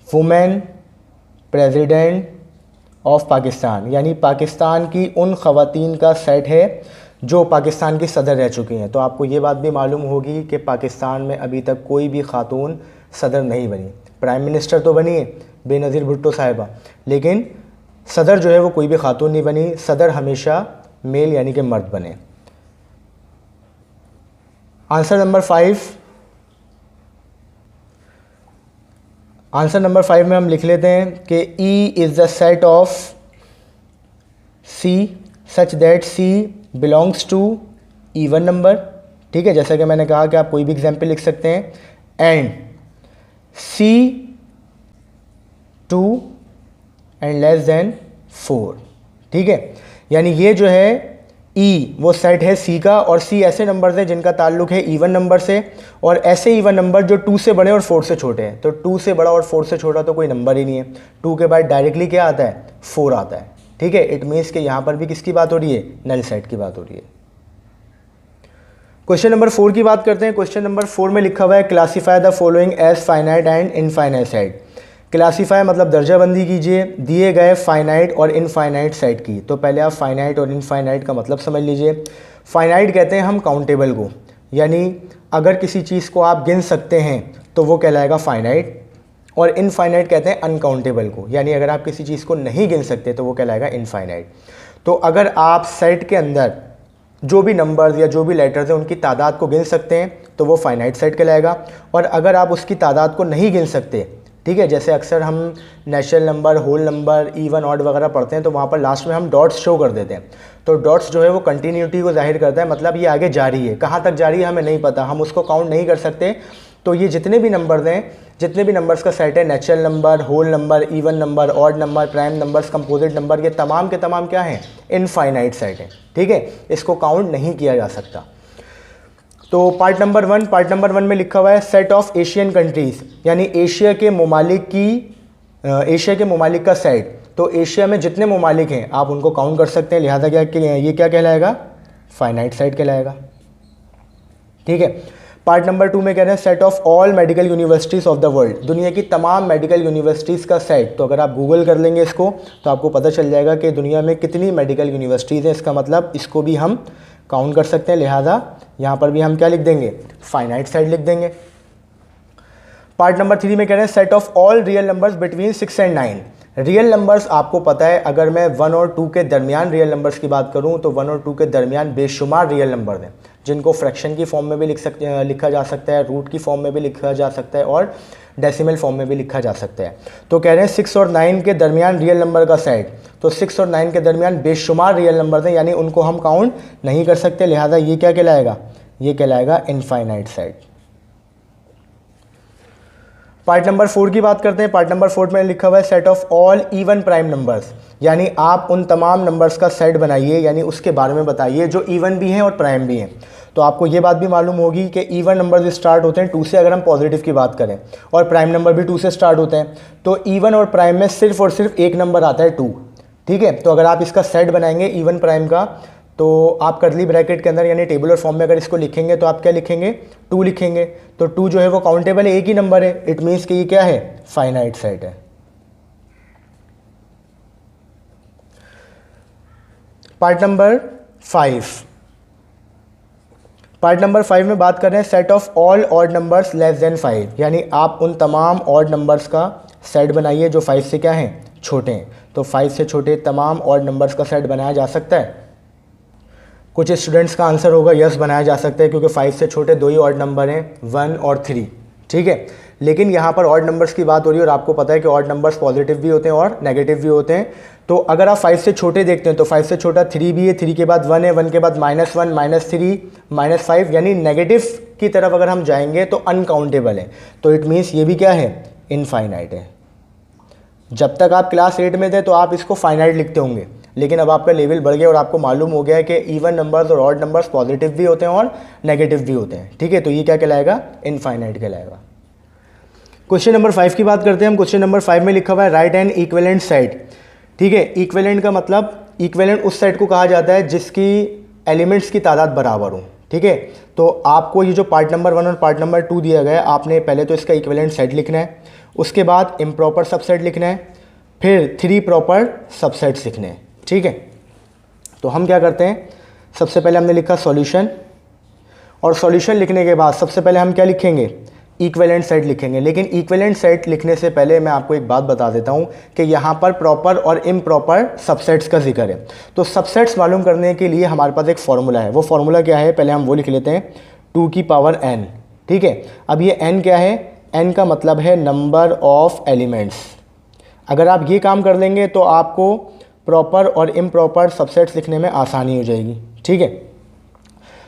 women president of Pakistan, यानी पाकिस्तान की उन ख़वातीन का सेट है जो पाकिस्तान की सदर रह चुकी हैं। तो आपको ये बात भी मालूम होगी कि पाकिस्तान में अभी तक कोई भी खातून सदर नहीं बनी। प्राइम मिनिस्टर तो बनी है बेनज़ीर भुट्टो साहिबा, लेकिन सदर जो है वो कोई भी खातून नहीं बनी। सदर हमेशा मेल यानी कि मर्द बने। आंसर नंबर 5, आंसर नंबर 5 में हम लिख लेते हैं कि E is the set of C such that C belongs to even number. ठीक है, जैसा कि मैंने कहा कि आप कोई भी एग्जाम्पल लिख सकते हैं, and C 2 and less than 4। ठीक है, यानी ये जो है E वो सेट है C का, और C ऐसे नंबर है जिनका ताल्लुक है इवन नंबर से, और ऐसे इवन नंबर जो 2 से बड़े और 4 से छोटे हैं। तो 2 से बड़ा और 4 से छोटा तो कोई नंबर ही नहीं है। 2 के बाद डायरेक्टली क्या आता है, 4 आता है। ठीक है, इट मीन्स कि यहाँ पर भी किसकी बात हो रही है, नल सेट की बात हो रही है। क्वेश्चन नंबर 4 की बात करते हैं। क्वेश्चन नंबर 4 में लिखा हुआ है classify the following as finite and infinite set. Classify मतलब दर्जाबंदी कीजिए दिए गए फाइनाइट और इनफाइनाइट सेट की। तो पहले आप फाइनाइट और इनफाइनाइट का मतलब समझ लीजिए। फाइनाइट कहते हैं हम काउंटेबल को, यानी अगर किसी चीज़ को आप गिन सकते हैं तो वो कहलाएगा फाइनाइट, और इनफाइनाइट कहते हैं अनकाउंटेबल को, यानी अगर आप किसी चीज़ को नहीं गिन सकते तो वो कहलाएगा इनफाइनाइट। तो अगर आप सेट के अंदर जो भी नंबर्स या जो भी लेटर्स हैं उनकी तादाद को गिन सकते हैं तो वो फाइनाइट सेट कहलाएगा, और अगर आप उसकी तादाद को नहीं गिन सकते, ठीक है, जैसे अक्सर हम natural number, whole number, even odd वगैरह पढ़ते हैं तो वहाँ पर लास्ट में हम डॉट्स शो कर देते हैं। तो डॉट्स जो है वो कंटिन्यूटी को जाहिर करता है, मतलब ये आगे जारी है, कहाँ तक जारी है हमें नहीं पता, हम उसको काउंट नहीं कर सकते। तो ये जितने भी नंबर्स हैं, जितने भी नंबर्स का सेट है, natural number, whole number, even number, odd number, prime numbers, composite number, ये तमाम के तमाम क्या हैं, इनफाइनाइट सेट हैं। ठीक है, इसको काउंट नहीं किया जा सकता। तो पार्ट नंबर 1 में लिखा हुआ है सेट ऑफ एशियन कंट्रीज़, यानी एशिया के ममालिक का सेट। तो एशिया में जितने ममालिक हैं आप उनको काउंट कर सकते हैं, लिहाजा ये क्या कहलाएगा, फाइनाइट सेट कहलाएगा। ठीक है, पार्ट नंबर 2 में कह रहे हैं set of all medical universities of the world, दुनिया की तमाम मेडिकल यूनिवर्सिटीज़ का सेट। तो अगर आप गूगल कर लेंगे इसको तो आपको पता चल जाएगा कि दुनिया में कितनी मेडिकल यूनिवर्सिटीज़ हैं। इसका मतलब इसको भी हम काउंट कर सकते हैं, लिहाजा यहाँ पर भी हम क्या लिख देंगे, फाइनाइट सेट लिख देंगे। पार्ट नंबर 3 में कह रहे हैं set of all real numbers between 6 and 9। Real numbers आपको पता है, अगर मैं 1 और 2 के दरमियान रियल नंबर्स की बात करूं तो 1 और 2 के दरमियान बेशुमार रियल नंबर हैं, जिनको फ्रैक्शन की फॉर्म में भी लिखा जा सकता है, रूट की फॉर्म में भी लिखा जा सकता है, और डेसिमल फॉर्म में भी लिखा जा सकता है। तो कह रहे हैं 6 और 9 के दरमियान रियल नंबर का सेट। तो 6 और 9 के दरमियान बेशुमार रियल नंबर हैं, यानी उनको हम काउंट नहीं कर सकते, लिहाजा ये क्या कहलाएगा, ये कहलाएगा इनफाइनाइट सेट। पार्ट नंबर 4 की बात करते हैं। पार्ट नंबर 4 में लिखा हुआ है set of all even prime numbers, यानी आप उन तमाम नंबर्स का सेट बनाइए, यानी उसके बारे में बताइए जो इवन भी हैं और प्राइम भी हैं। तो आपको ये बात भी मालूम होगी कि इवन नंबर स्टार्ट होते हैं 2 से, अगर हम पॉजिटिव की बात करें, और प्राइम नंबर भी 2 से स्टार्ट होते हैं। तो इवन और प्राइम में सिर्फ और सिर्फ एक नंबर आता है 2, ठीक है। तो अगर आप इसका सेट बनाएंगे इवन प्राइम का, तो आप कर्ली ब्रैकेट के अंदर यानी टेबुलर फॉर्म में अगर इसको लिखेंगे तो आप क्या लिखेंगे, 2 लिखेंगे। तो 2 जो है वो काउंटेबल है, एक ही नंबर है, इट मीन्स कि ये क्या है, फाइनाइट सेट है। पार्ट नंबर 5 में बात कर रहे हैं set of all odd numbers less than 5, यानी आप उन तमाम ऑड नंबर्स का सेट बनाइए जो 5 से क्या हैं, छोटे हैं। तो 5 से छोटे तमाम ऑड नंबर्स का सेट बनाया जा सकता है। कुछ स्टूडेंट्स का आंसर होगा यस, बनाया जा सकता है, क्योंकि 5 से छोटे 2 ही ऑड नंबर हैं, 1 और 3, ठीक है। लेकिन यहाँ पर ऑड नंबर्स की बात हो रही है और आपको पता है कि ऑड नंबर्स पॉजिटिव भी होते हैं और नेगेटिव भी होते हैं। तो अगर आप 5 से छोटे देखते हैं तो 5 से छोटा 3 भी है, 3 के बाद 1 है, 1 के बाद -1, -3, -5, यानी नेगेटिव की तरफ अगर हम जाएंगे तो अनकाउंटेबल है। तो इट मीन्स ये भी क्या है, इनफाइनाइट है। जब तक आप क्लास 8 में थे तो आप इसको फाइनाइट लिखते होंगे, लेकिन अब आपका लेवल बढ़ गया और आपको मालूम हो गया है कि इवन नंबर्स और ऑड नंबर्स पॉजिटिव भी होते हैं और नेगेटिव भी होते हैं, ठीक है। तो ये क्या कहलाएगा, इनफाइनाइट कहलाएगा। क्वेश्चन नंबर 5 की बात करते हैं हम। क्वेश्चन नंबर 5 में लिखा हुआ है राइट एन इक्विवेलेंट सेट, ठीक है। इक्विवेलेंट का मतलब, इक्विवेलेंट उस सेट को कहा जाता है जिसकी एलिमेंट्स की तादाद बराबर हो, ठीक है। तो आपको ये जो पार्ट नंबर 1 और पार्ट नंबर 2 दिया गया है, आपने पहले तो इसका इक्विवेलेंट सेट लिखना है, उसके बाद इम्प्रॉपर सबसेट लिखना है, फिर 3 प्रॉपर सबसेट्स लिखने हैं, ठीक है। तो हम क्या करते हैं, सबसे पहले हमने लिखा सॉल्यूशन, और सॉल्यूशन लिखने के बाद सबसे पहले हम क्या लिखेंगे, इक्विवेलेंट सेट लिखेंगे। लेकिन इक्विवेलेंट सेट लिखने से पहले मैं आपको एक बात बता देता हूं कि यहाँ पर प्रॉपर और इम्प्रॉपर सबसेट्स का जिक्र है। तो सबसेट्स मालूम करने के लिए हमारे पास एक फॉर्मूला है। वो फॉर्मूला क्या है, पहले हम वो लिख लेते हैं, 2 की पावर n, ठीक है। अब ये n क्या है, n का मतलब है नंबर ऑफ एलिमेंट्स। अगर आप ये काम कर लेंगे तो आपको प्रॉपर और इम्प्रॉपर सबसेट्स लिखने में आसानी हो जाएगी, ठीक है।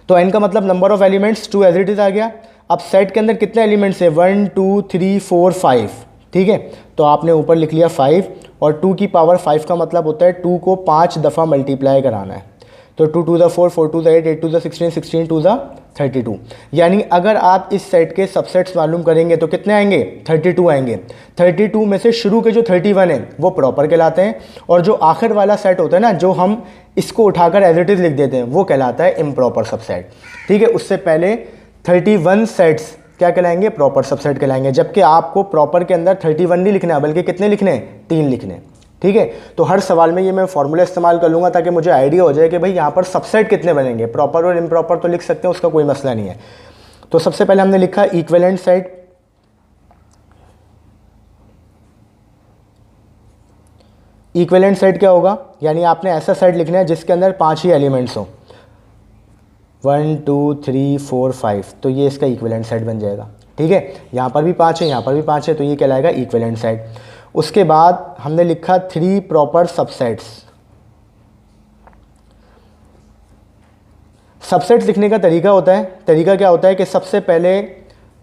तो n का मतलब number of elements 2 as it is आ गया। अब सेट के अंदर कितने एलिमेंट्स है, 1 2 3 4 5, ठीक है। तो आपने ऊपर लिख लिया 5, और 2 की पावर 5 का मतलब होता है 2 को 5 दफ़ा मल्टीप्लाई कराना है। तो 2 2 4, 4 2 8, 8 2 16, 16 2 32। यानी अगर आप इस सेट के सबसेट्स मालूम करेंगे तो कितने आएंगे, 32 आएंगे। 32 में से शुरू के जो 31 हैं वो प्रॉपर कहलाते हैं, और जो आखिर वाला सेट होता है ना, जो हम इसको उठाकर एज इट इज़ लिख देते हैं, वो कहलाता है इम्प्रॉपर सबसेट, ठीक है। उससे पहले 31 सेट्स क्या कहलाएंगे, प्रॉपर सबसेट कहलाएंगे। जबकि आपको प्रॉपर के अंदर 31 नहीं लिखना है, बल्कि कितने लिखने हैं, 3 लिखने हैं, ठीक है। तो हर सवाल में ये मैं फॉर्मूला इस्तेमाल कर लूँगा ताकि मुझे आइडिया हो जाए कि भाई यहाँ पर सबसेट कितने बनेंगे। प्रॉपर और इम्प्रॉपर तो लिख सकते हैं, उसका कोई मसला नहीं है। तो सबसे पहले हमने लिखा इक्विवेलेंट सेट। इक्विवेलेंट सेट क्या होगा, यानी आपने ऐसा सेट लिखना है जिसके अंदर 5 ही एलिमेंट्स हो, 1 2 3 4 5, तो ये इसका इक्विवेलेंट सेट बन जाएगा, ठीक है। यहाँ पर भी 5 है, यहाँ पर भी 5 है, तो ये कहलाएगा इक्विवेलेंट सेट। उसके बाद हमने लिखा 3 प्रॉपर सबसेट्स। सबसेट्स लिखने का तरीका होता है, तरीका क्या होता है कि सबसे पहले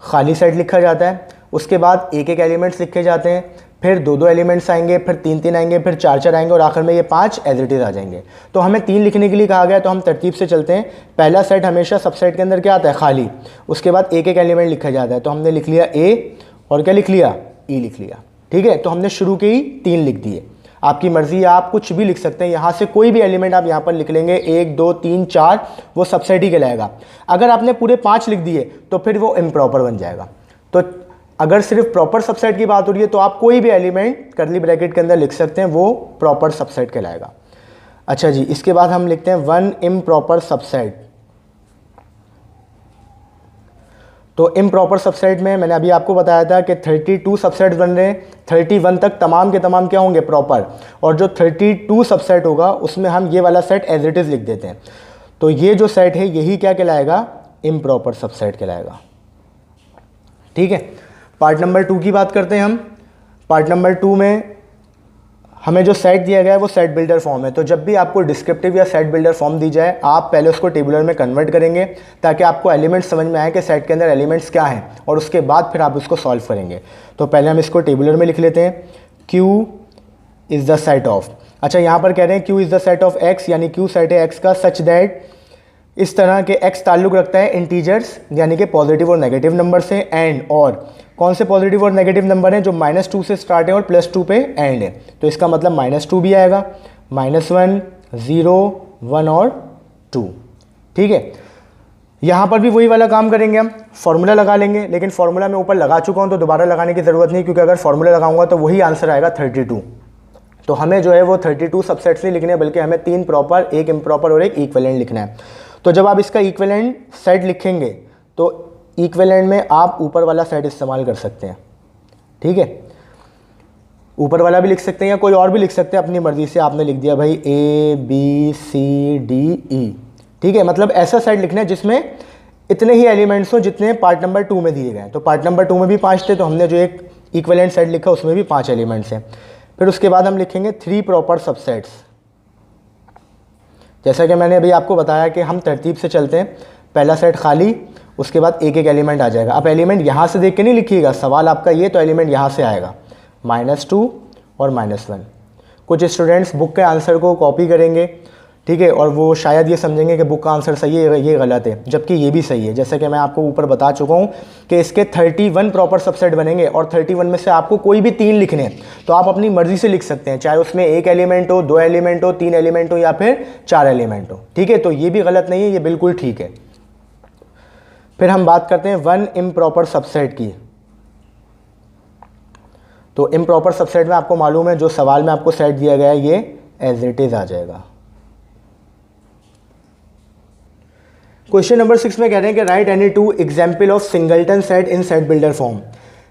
खाली सेट लिखा जाता है, उसके बाद एक एक एलिमेंट्स लिखे जाते हैं, फिर 2 2 एलिमेंट्स आएंगे, फिर 3 3 आएंगे, फिर 4 4 आएंगे, और आखिर में ये 5 एज इट इज़ आ जाएंगे। तो हमें 3 लिखने के लिए कहा गया, तो हम तरतीब से चलते हैं। पहला सेट हमेशा सबसेट के अंदर क्या आता है, खाली, उसके बाद एक एक एलिमेंट लिखा जाता है। तो हमने लिख लिया ए, और क्या लिख लिया, ई लिख लिया, ठीक है। तो हमने शुरू के ही 3 लिख दिए। आपकी मर्जी है, आप कुछ भी लिख सकते हैं, यहाँ से कोई भी एलिमेंट आप यहाँ पर लिख लेंगे, 1 2 3 4, वो सबसेट ही कहलाएगा। अगर आपने पूरे 5 लिख दिए तो फिर वो इम्प्रॉपर बन जाएगा। तो अगर सिर्फ प्रॉपर सबसेट की बात हो रही है तो आप कोई भी एलिमेंट कर्ली ब्रैकेट के अंदर लिख सकते हैं, वो प्रॉपर सबसेट कहलाएगा। अच्छा जी, इसके बाद हम लिखते हैं 1 इम्प्रॉपर सबसेट। तो इम्प्रॉपर सबसेट में मैंने अभी आपको बताया था कि 32 सबसेट्स बन रहे हैं, 31 तक तमाम के तमाम क्या होंगे, प्रॉपर, और जो 32 सबसेट होगा उसमें हम ये वाला सेट एज इट इज़ लिख देते हैं। तो ये जो सेट है यही क्या कहलाएगा, इम्प्रॉपर सबसेट कहलाएगा, ठीक है। पार्ट नंबर 2 की बात करते हैं हम। पार्ट नंबर 2 में हमें जो सेट दिया गया है वो सेट बिल्डर फॉर्म है। तो जब भी आपको डिस्क्रिप्टिव या सेट बिल्डर फॉर्म दी जाए, आप पहले उसको टेबुलर में कन्वर्ट करेंगे ताकि आपको एलिमेंट्स समझ में आए कि सेट के अंदर एलिमेंट्स क्या हैं, और उसके बाद फिर आप उसको सॉल्व करेंगे। तो पहले हम इसको टेबुलर में लिख लेते हैं, Q is the set of. अच्छा, यहाँ पर कह रहे हैं Q is the set of X, यानी Q सेट है X का, सच दैट इस तरह के x ताल्लुक़ रखता है इंटीजर्स यानी कि पॉजिटिव और नेगेटिव नंबर से, एंड और कौन से पॉजिटिव और नेगेटिव नंबर हैं जो -2 से स्टार्ट है और +2 पे एंड है। तो इसका मतलब -2 भी आएगा, -1, 0, 1 और 2। ठीक है, यहाँ पर भी वही वाला काम करेंगे, हम फॉर्मूला लगा लेंगे, लेकिन फॉर्मूला मैं ऊपर लगा चुका हूँ तो दोबारा लगाने की ज़रूरत नहीं, क्योंकि अगर फॉर्मूला लगाऊंगा तो वही आंसर आएगा 32। तो हमें जो है वो 32 सबसेट्स नहीं लिखने हैं, बल्कि हमें 3 प्रॉपर, 1 इम्प्रॉपर और 1 इक्विवेलेंट लिखना है। तो जब आप इसका इक्विवेलेंट सेट लिखेंगे तो इक्विवेलेंट में आप ऊपर वाला सेट इस्तेमाल कर सकते हैं। ठीक है, ऊपर वाला भी लिख सकते हैं या कोई और भी लिख सकते हैं अपनी मर्जी से। आपने लिख दिया भाई ABCDE। ठीक है, मतलब ऐसा सेट लिखना है जिसमें इतने ही एलिमेंट्स हो जितने पार्ट नंबर 2 में दिए गए। तो पार्ट नंबर 2 में भी 5 थे, तो हमने जो एक इक्विवेलेंट सेट लिखा उसमें भी 5 एलिमेंट्स हैं। फिर उसके बाद हम लिखेंगे 3 प्रॉपर सबसेट्स। जैसा कि मैंने अभी आपको बताया कि हम तरतीब से चलते हैं, पहला सेट खाली, उसके बाद एक एक एलिमेंट आ जाएगा। अब एलिमेंट यहाँ से देख के नहीं लिखिएगा, सवाल आपका ये, तो एलिमेंट यहाँ से आएगा -2 और -1। कुछ स्टूडेंट्स बुक के आंसर को कॉपी करेंगे, ठीक है, और वो शायद ये समझेंगे कि बुक का आंसर सही है, ये गलत है, जबकि ये भी सही है। जैसे कि मैं आपको ऊपर बता चुका हूँ कि इसके 31 प्रॉपर सबसेट बनेंगे और 31 में से आपको कोई भी 3 लिखने हैं, तो आप अपनी मर्जी से लिख सकते हैं, चाहे उसमें 1 एलिमेंट हो, 2 एलिमेंट हो, 3 एलिमेंट हो या फिर 4 एलिमेंट हो। ठीक है, तो ये भी गलत नहीं है, ये बिल्कुल ठीक है। फिर हम बात करते हैं 1 इम्प्रॉपर सबसेट की। तो इम्प्रॉपर सबसेट में आपको मालूम है जो सवाल में आपको सेट दिया गया है ये एज इट इज आ जाएगा। क्वेश्चन नंबर 6 में कह रहे हैं कि right any 2 example of singleton set in set builder form.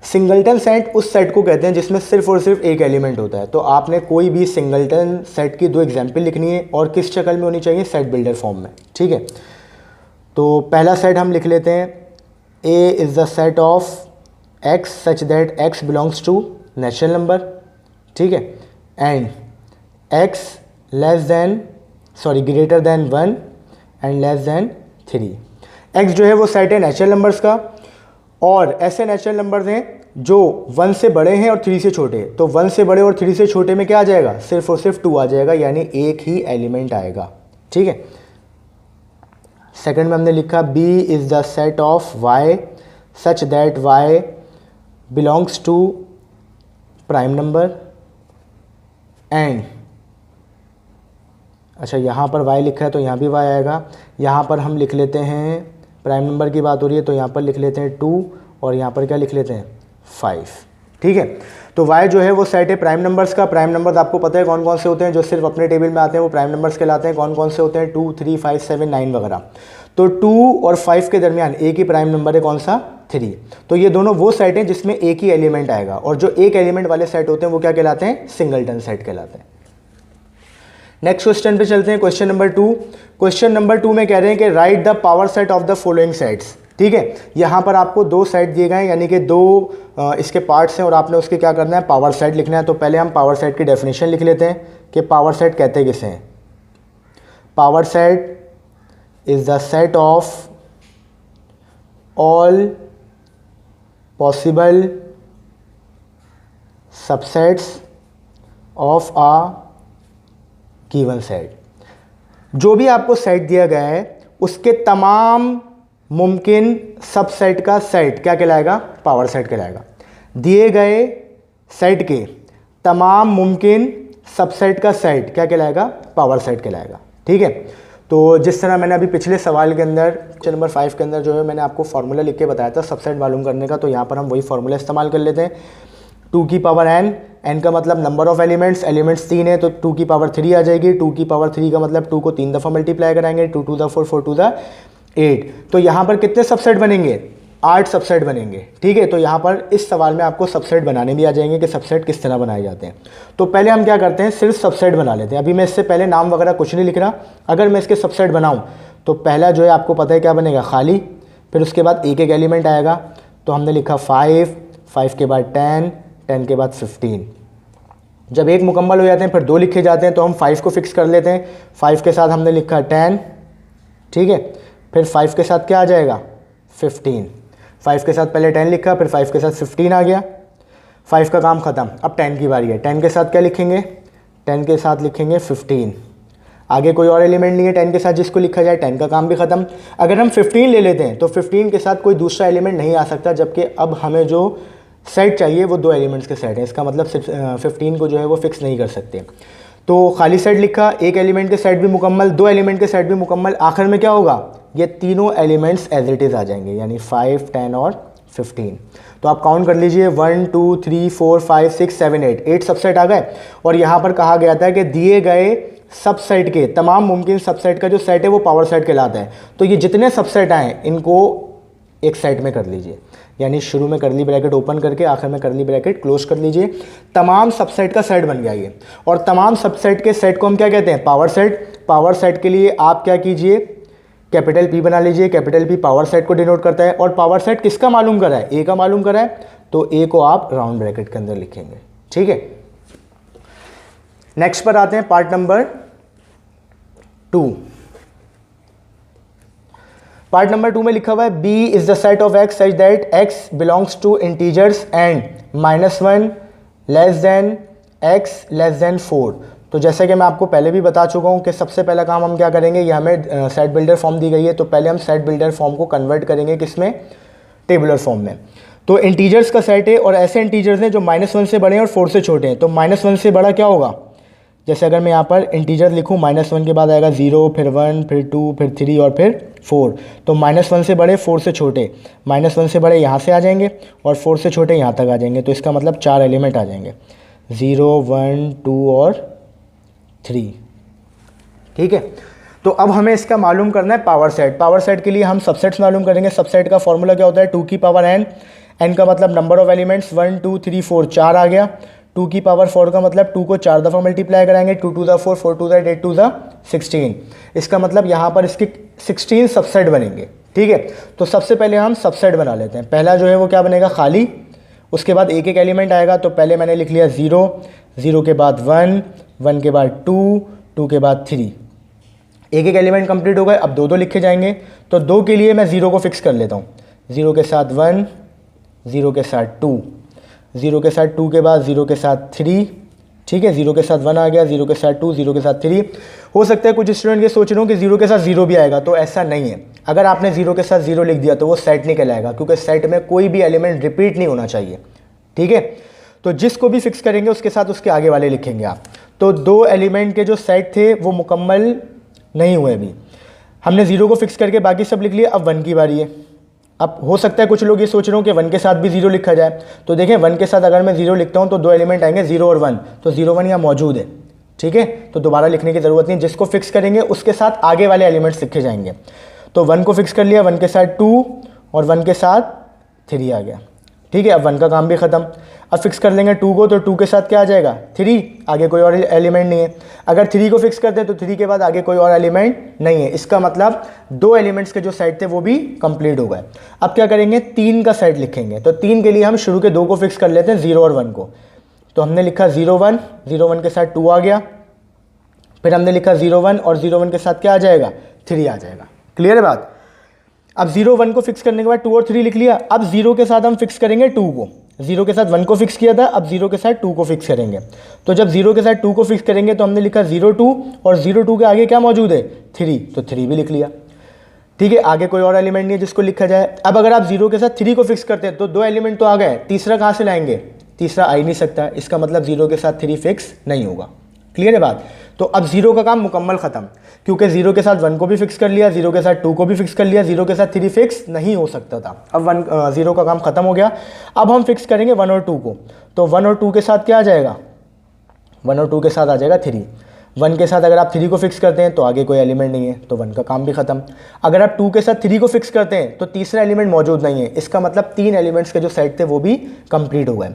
Singleton set उस सेट को कहते हैं जिसमें सिर्फ और सिर्फ एक एलिमेंट होता है। तो आपने कोई भी सिंगलटन सेट की 2 एग्जाम्पल लिखनी है और किस शक्ल में होनी चाहिए, सेट बिल्डर फॉर्म में। ठीक है, तो पहला सेट हम लिख लेते हैं, A is the set of X such that X belongs to natural number. ठीक है, and X greater than 1 and less than 3। X जो है वो सेट है नेचुरल नंबर्स का, और ऐसे नेचुरल नंबर्स हैं जो 1 से बड़े हैं और 3 से छोटे। तो 1 से बड़े और 3 से छोटे में क्या आ जाएगा, सिर्फ और सिर्फ 2 आ जाएगा, यानी एक ही एलिमेंट आएगा। ठीक है, सेकंड में हमने लिखा B is the set of Y such that Y belongs to prime number and, अच्छा यहाँ पर y लिखा है तो यहाँ भी y आएगा। यहाँ पर हम लिख लेते हैं, प्राइम नंबर की बात हो रही है तो यहाँ पर लिख लेते हैं 2 और यहाँ पर क्या लिख लेते हैं 5। ठीक है, तो y जो है वो सेट है प्राइम नंबर्स का। प्राइम नंबर्स आपको पता है कौन कौन से होते हैं, जो सिर्फ अपने टेबल में आते हैं वो प्राइम नंबर्स कहलाते हैं। कौन कौन से होते हैं, 2, 3, 5, 7, 9 वगैरह। तो 2 और 5 के दरमियान एक ही प्राइम नंबर है, कौन सा, 3। तो ये दोनों वो सेट हैं जिसमें एक ही एलिमेंट आएगा, और जो एक एलिमेंट वाले सेट होते हैं वो क्या कहलाते हैं, सिंगलटन सेट कहलाते हैं। नेक्स्ट क्वेश्चन पे चलते हैं, क्वेश्चन नंबर 2। क्वेश्चन नंबर 2 में कह रहे हैं कि right the power set of the following sets. ठीक है, यहाँ पर आपको 2 सेट दिए गए हैं, यानी कि 2 इसके पार्ट्स हैं और आपने उसके क्या करना है, पावर सेट लिखना है। तो पहले हम पावर सेट की डेफिनेशन लिख लेते हैं कि पावर सेट कहते किसे हैं। Power set is the set of all possible subsets of a given set. जो भी आपको सेट दिया गया है उसके तमाम मुमकिन सबसेट का सेट क्या कहलाएगा, पावर सेट कहलाएगा। दिए गए सेट के तमाम मुमकिन सबसेट का सेट क्या कहलाएगा, पावर सेट कहलाएगा। ठीक है, तो जिस तरह मैंने अभी पिछले सवाल के अंदर क्वेश्चन नंबर 5 के अंदर जो है मैंने आपको फार्मूला लिख के बताया था सबसेट मालूम करने का, तो यहाँ पर हम वही फार्मूला इस्तेमाल कर लेते हैं। 2 की पावर n का मतलब नंबर ऑफ एलिमेंट्स 3 है तो 2 की पावर 3 आ जाएगी। 2 की पावर 3 का मतलब 2 को 3 दफ़ा मल्टीप्लाई कराएंगे, 2 to the 4, 4 to the 8। तो यहाँ पर कितने सबसेट बनेंगे, 8 सबसेट बनेंगे। ठीक है, तो यहाँ पर इस सवाल में आपको सबसेट बनाने भी आ जाएंगे कि सबसेट किस तरह बनाए जाते हैं। तो पहले हम क्या करते हैं, सिर्फ सबसेट बना लेते हैं। अभी मैं इससे पहले नाम वगैरह कुछ नहीं लिख रहा। अगर मैं इसके सबसेट बनाऊँ तो पहला जो है आपको पता है क्या बनेगा, खाली। फिर उसके बाद एक एक एलिमेंट आएगा। तो हमने लिखा 5 के बाद 10 के बाद 15। जब एक मुकम्मल हो जाते हैं फिर 2 लिखे जाते हैं, तो हम 5 को फिक्स कर लेते हैं। 5 के साथ हमने लिखा 10, ठीक है। फिर 5 के साथ क्या आ जाएगा, 15। 5 के साथ पहले 10 लिखा, फिर 5 के साथ 15 आ गया। 5 का काम ख़त्म। अब 10 की बारी है। 10 के साथ क्या लिखेंगे, 10 के साथ लिखेंगे 15। आगे कोई और एलिमेंट नहीं है 10 के साथ जिसको लिखा जाए, 10 का काम भी ख़त्म। अगर हम 15 ले लेते हैं तो 15 के साथ कोई दूसरा एलिमेंट नहीं आ सकता, जबकि अब हमें जो सेट चाहिए वो 2 एलिमेंट्स के सेट है। इसका मतलब 15 को जो है वो फिक्स नहीं कर सकते। तो खाली सेट लिखा, एक एलिमेंट के सेट भी मुकम्मल, 2 एलिमेंट के सेट भी मुकम्मल। आखिर में क्या होगा, ये तीनों एलिमेंट्स एज इट इज़ आ जाएंगे, यानी 5, 10 और 15। तो आप काउंट कर लीजिए 1 2 3 4 5 6 7 8 सबसेट आ गए। और यहाँ पर कहा गया था कि दिए गए सबसेट के तमाम मुमकिन सबसेट का जो सेट है वो पावर सेट कहलाता है। तो ये जितने सबसेट आए इनको एक सेट में कर लीजिए, यानी शुरू में करली ब्रैकेट ओपन करके आखिर में करली ब्रैकेट क्लोज कर लीजिए। तमाम सबसेट का सेट बन गया ये। और तमाम सबसेट के सेट को हम क्या कहते हैं, पावर सेट। पावर सेट के लिए आप क्या कीजिए, कैपिटल P बना लीजिए। कैपिटल P पावर सेट को डिनोट करता है। और पावर सेट किसका मालूम करा है, A का मालूम करा है, तो A को आप राउंड ब्रैकेट के अंदर लिखेंगे। ठीक है, नेक्स्ट पर आते हैं, पार्ट नंबर 2। पार्ट नंबर 2 में लिखा हुआ है B is the set of X such that X belongs to integers and -1 less than X less than 4। तो जैसे कि मैं आपको पहले भी बता चुका हूँ कि सबसे पहला काम हम क्या करेंगे, ये हमें सेट बिल्डर फॉर्म दी गई है, तो पहले हम सेट बिल्डर फॉर्म को कन्वर्ट करेंगे किसमें, टेबुलर फॉर्म में। तो इंटीजर्स का सेट है और ऐसे इंटीजर्स हैं जो -1 से बड़े हैं और 4 से छोटे हैं। तो -1 से बड़ा क्या होगा, जैसे अगर मैं यहाँ पर इंटीजर लिखूँ, -1 के बाद आएगा 0, फिर 1, फिर 2, फिर 3 और फिर 4। तो -1 से बड़े, 4 से छोटे। -1 से बड़े यहाँ से आ जाएंगे और 4 से छोटे यहाँ तक आ जाएंगे। तो इसका मतलब 4 एलिमेंट आ जाएंगे, 0, 1, 2 और 3। ठीक है, तो अब हमें इसका मालूम करना है पावर सेट। पावर सेट के लिए हम सबसेट्स मालूम करेंगे। सबसेट का फॉर्मूला क्या होता है, 2 की पावर n। n का मतलब नंबर ऑफ एलिमेंट्स, 1 2 3 4, 4 आ गया। 2 की पावर 4 का मतलब 2 को 4 दफ़ा मल्टीप्लाई कराएंगे, 2 2 द 4, 4 2 द 8 2 द 16। इसका मतलब यहाँ पर इसके 16 सबसेट बनेंगे। ठीक है, तो सबसे पहले हम सबसेट बना लेते हैं। पहला जो है वो क्या बनेगा, खाली। उसके बाद एक एक एलिमेंट आएगा। तो पहले मैंने लिख लिया 0, 0 के बाद 1, 1 के बाद 2, 2 के बाद 3। एक एक एलिमेंट कंप्लीट हो गए। अब 2 2 लिखे जाएंगे। तो 2 के लिए मैं 0 को फिक्स कर लेता हूँ। 0 के साथ 1, 0 के साथ 2, 0 के साथ 2 के बाद 0 के साथ 3। ठीक है, 0 के साथ 1 आ गया, 0 के साथ 2, 0 के साथ 3। हो सकता है कुछ स्टूडेंट ये सोच रहे हो कि 0 के साथ 0 भी आएगा, तो ऐसा नहीं है। अगर आपने 0 के साथ 0 लिख दिया तो वो सेट नहीं कहलाएगा, क्योंकि सेट में कोई भी एलिमेंट रिपीट नहीं होना चाहिए। ठीक है, तो जिसको भी फिक्स करेंगे उसके साथ उसके आगे वाले लिखेंगे आप। तो 2 एलिमेंट के जो सेट थे वो मुकम्मल नहीं हुए अभी। हमने 0 को फिक्स करके बाकी सब लिख लिया। अब 1 की बारी है। अब हो सकता है कुछ लोग ये सोच रहे हो कि 1 के साथ भी 0 लिखा जाए। तो देखें, 1 के साथ अगर मैं 0 लिखता हूँ तो 2 एलिमेंट आएंगे, 0 और 1। तो 0 1 यहाँ मौजूद है। ठीक है, तो दोबारा लिखने की ज़रूरत नहीं। जिसको फिक्स करेंगे उसके साथ आगे वाले एलिमेंट्स लिखे जाएंगे। तो 1 को फिक्स कर लिया, 1 के साथ 2 और 1 के साथ 3 आ गया। ठीक है, अब 1 का काम भी ख़त्म। अब फिक्स कर लेंगे 2 को, तो 2 के साथ क्या आ जाएगा, 3। आगे कोई और एलिमेंट नहीं है। अगर 3 को फिक्स करते हैं तो 3 के बाद आगे कोई और एलिमेंट नहीं है। इसका मतलब 2 एलिमेंट्स के जो सेट थे वो भी कंप्लीट हो गए। अब क्या करेंगे, 3 का सेट लिखेंगे। तो 3 के लिए हम शुरू के 2 को फिक्स कर लेते हैं, 0 और 1 को। तो हमने लिखा 0 1, 0 1 के साथ 2 आ गया। फिर हमने लिखा 0 1 और 0 1 के साथ क्या आ जाएगा, 3 आ जाएगा। क्लियर है बात। अब 0 1 को फिक्स करने के बाद 2 और 3 लिख लिया। अब 0 के साथ हम फिक्स करेंगे 2 को। 0 के साथ 1 को फिक्स किया था, अब 0 के साथ 2 को फिक्स करेंगे। तो जब 0 के साथ 2 को फिक्स करेंगे तो हमने लिखा 0 2 और 0 2 के आगे क्या मौजूद है, 3। तो 3 भी लिख लिया। ठीक है, आगे कोई और एलिमेंट नहीं है जिसको लिखा जाए। अब अगर आप 0 के साथ 3 को फिक्स करते हैं तो 2 एलिमेंट तो आ गए, तीसरा कहाँ से लाएंगे, तीसरा आ ही नहीं सकता। इसका मतलब 0 के साथ 3 फिक्स नहीं होगा। क्लियर है बात। तो अब 0 का काम मुकम्मल ख़त्म, क्योंकि 0 के साथ 1 को भी फिक्स कर लिया, 0 के साथ 2 को भी फिक्स कर लिया, 0 के साथ 3 फिक्स नहीं हो सकता था। अब 0 का काम ख़त्म हो गया। अब हम फिक्स करेंगे 1 और 2 को। तो 1 और 2 के साथ क्या आ जाएगा, 1 और 2 के साथ आ जाएगा 3। 1 के साथ अगर आप 3 को फिक्स करते हैं तो आगे कोई एलिमेंट नहीं है, तो 1 का काम भी ख़त्म। अगर आप 2 के साथ 3 को फिक्स करते हैं तो तीसरा एलिमेंट मौजूद नहीं है। इसका मतलब 3 एलिमेंट्स के जो सेट थे वो भी कंप्लीट हो गए।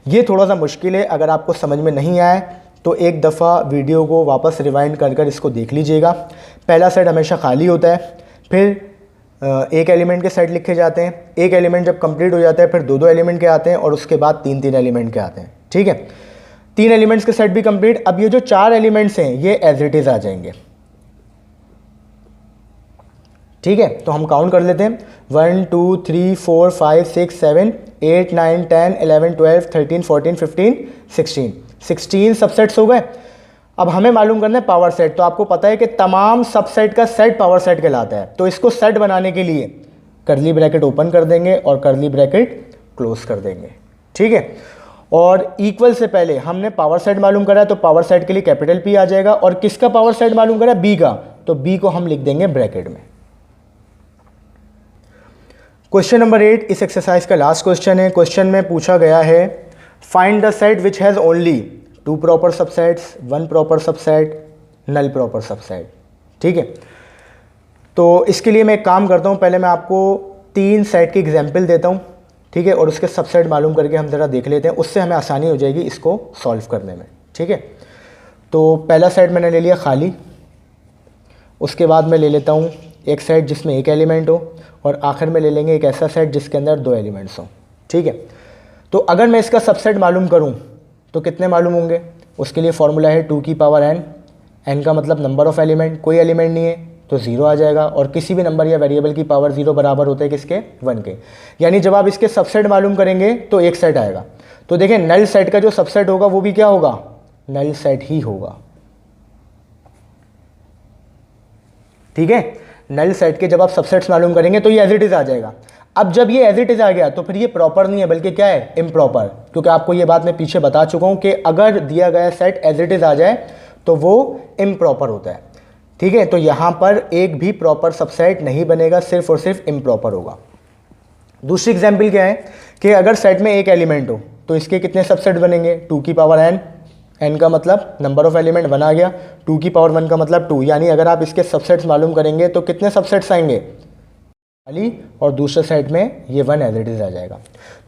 ये थोड़ा सा मुश्किल है, अगर आपको समझ में नहीं आए तो एक दफ़ा वीडियो को वापस रिवाइंड कर इसको देख लीजिएगा। पहला सेट हमेशा खाली होता है, फिर एक एलिमेंट के सेट लिखे जाते हैं। एक एलिमेंट जब कंप्लीट हो जाता है फिर 2 2 एलिमेंट के आते हैं और उसके बाद 3 3 एलिमेंट के आते हैं। ठीक है, 3 एलिमेंट्स के सेट भी कंप्लीट। अब ये जो 4 एलिमेंट्स हैं ये एज इट इज़ आ जाएंगे। ठीक है, तो हम काउंट कर लेते हैं, 1 2 3 4 5 6 7 8 9 10 11 12 13 14 15 16 16 सबसेट्स हो गए। अब हमें मालूम करना है पावर सेट। तो आपको पता है कि तमाम सबसेट का सेट पावर सेट कहलाता है। तो इसको सेट बनाने के लिए कर्ली ब्रैकेट ओपन कर देंगे और कर्ली ब्रैकेट क्लोज कर देंगे, ठीक है। और इक्वल से पहले हमने पावर सेट मालूम करा है, तो पावर सेट के लिए कैपिटल पी आ जाएगा। और किसका पावर सेट मालूम करा? बी का, तो बी को हम लिख देंगे ब्रैकेट में। क्वेश्चन नंबर 8 इस एक्सरसाइज का लास्ट क्वेश्चन है। क्वेश्चन में पूछा गया है find the set which has only 2 proper subsets, 1 proper subset, null proper subset, ठीक है। तो इसके लिए मैं एक काम करता हूँ, पहले मैं आपको 3 सेट की एग्जाम्पल देता हूँ, ठीक है, और उसके सबसेट मालूम करके हम ज़रा देख लेते हैं, उससे हमें आसानी हो जाएगी इसको सॉल्व करने में, ठीक है। तो पहला सेट मैंने ले लिया खाली, उसके बाद मैं ले लेता हूँ एक सेट जिसमें एक एलिमेंट हो, और आखिर में ले लेंगे एक ऐसा सेट जिसके अंदर 2 एलिमेंट्स हों, ठीक है। तो अगर मैं इसका सबसेट मालूम करूँ तो कितने मालूम होंगे? उसके लिए फॉर्मूला है 2 की पावर n, n का मतलब नंबर ऑफ़ एलिमेंट, कोई एलिमेंट नहीं है तो 0 आ जाएगा, और किसी भी नंबर या वेरिएबल की पावर 0 बराबर होता है किसके? 1 के। यानी जब आप इसके सबसेट मालूम करेंगे तो एक सेट आएगा। तो देखें नल सेट का जो सबसेट होगा वो भी क्या होगा? नल सेट ही होगा, ठीक है। नल सेट के जब आप सबसेट्स मालूम करेंगे तो ये एज इट इज़ आ जाएगा। अब जब ये एज इट इज़ आ गया तो फिर ये प्रॉपर नहीं है बल्कि क्या है? इम्प्रॉपर, क्योंकि आपको ये बात मैं पीछे बता चुका हूँ कि अगर दिया गया सेट एज इट इज़ आ जाए तो वो इम्प्रॉपर होता है, ठीक है। तो यहाँ पर एक भी प्रॉपर सबसेट नहीं बनेगा, सिर्फ और सिर्फ इम्प्रॉपर होगा। दूसरी एग्जाम्पल क्या है कि अगर सेट में एक एलिमेंट हो तो इसके कितने सबसेट बनेंगे? 2 की पावर n, n का मतलब नंबर ऑफ एलिमेंट 1 आ गया, 2 की पावर 1 का मतलब 2, यानी अगर आप इसके सबसेट्स मालूम करेंगे तो कितने सबसेट्स आएंगे? खाली, और दूसरे सेट में ये 1 एज इट इज़ आ जाएगा।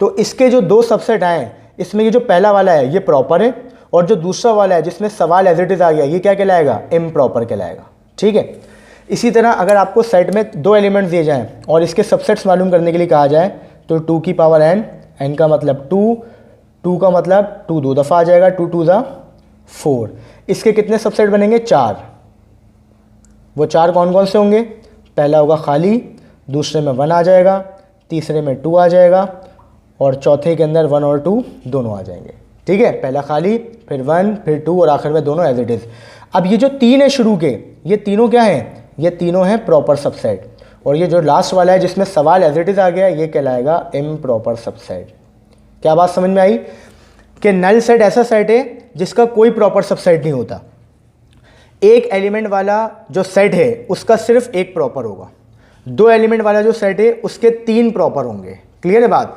तो इसके जो 2 सबसेट आए, इसमें ये जो पहला वाला है ये प्रॉपर है, और जो दूसरा वाला है जिसमें सवाल एज इट इज़ आ गया ये क्या कहलाएगा? इम्प्रॉपर कहलाएगा, ठीक है। इसी तरह अगर आपको सेट में 2 एलिमेंट्स दिए जाएं और इसके सबसेट्स मालूम करने के लिए कहा जाए तो 2 की पावर n, n का मतलब 2, 2 का मतलब 2 2 दफ़ा आ जाएगा, 2 2 ज़ा 4। इसके कितने सबसेट बनेंगे? 4। वो 4 कौन कौन से होंगे? पहला होगा खाली, दूसरे में 1 आ जाएगा, तीसरे में 2 आ जाएगा, और चौथे के अंदर 1 और 2 दोनों आ जाएंगे, ठीक है। पहला खाली, फिर 1, फिर 2, और आखिर में दोनों एज इट इज़। अब ये जो 3 है शुरू के, ये तीनों क्या हैं? ये तीनों हैं प्रॉपर सबसेट, और ये जो लास्ट वाला है जिसमें सवाल एज इट इज़ आ गया ये कहलाएगा इम्प्रॉपर सबसेट। क्या बात समझ में आई? कि नल सेट ऐसा सेट है जिसका कोई प्रॉपर सबसेट नहीं होता। एक एलिमेंट वाला जो सेट है उसका सिर्फ एक प्रॉपर होगा, 2 एलिमेंट वाला जो सेट है उसके 3 प्रॉपर होंगे। क्लियर है बात?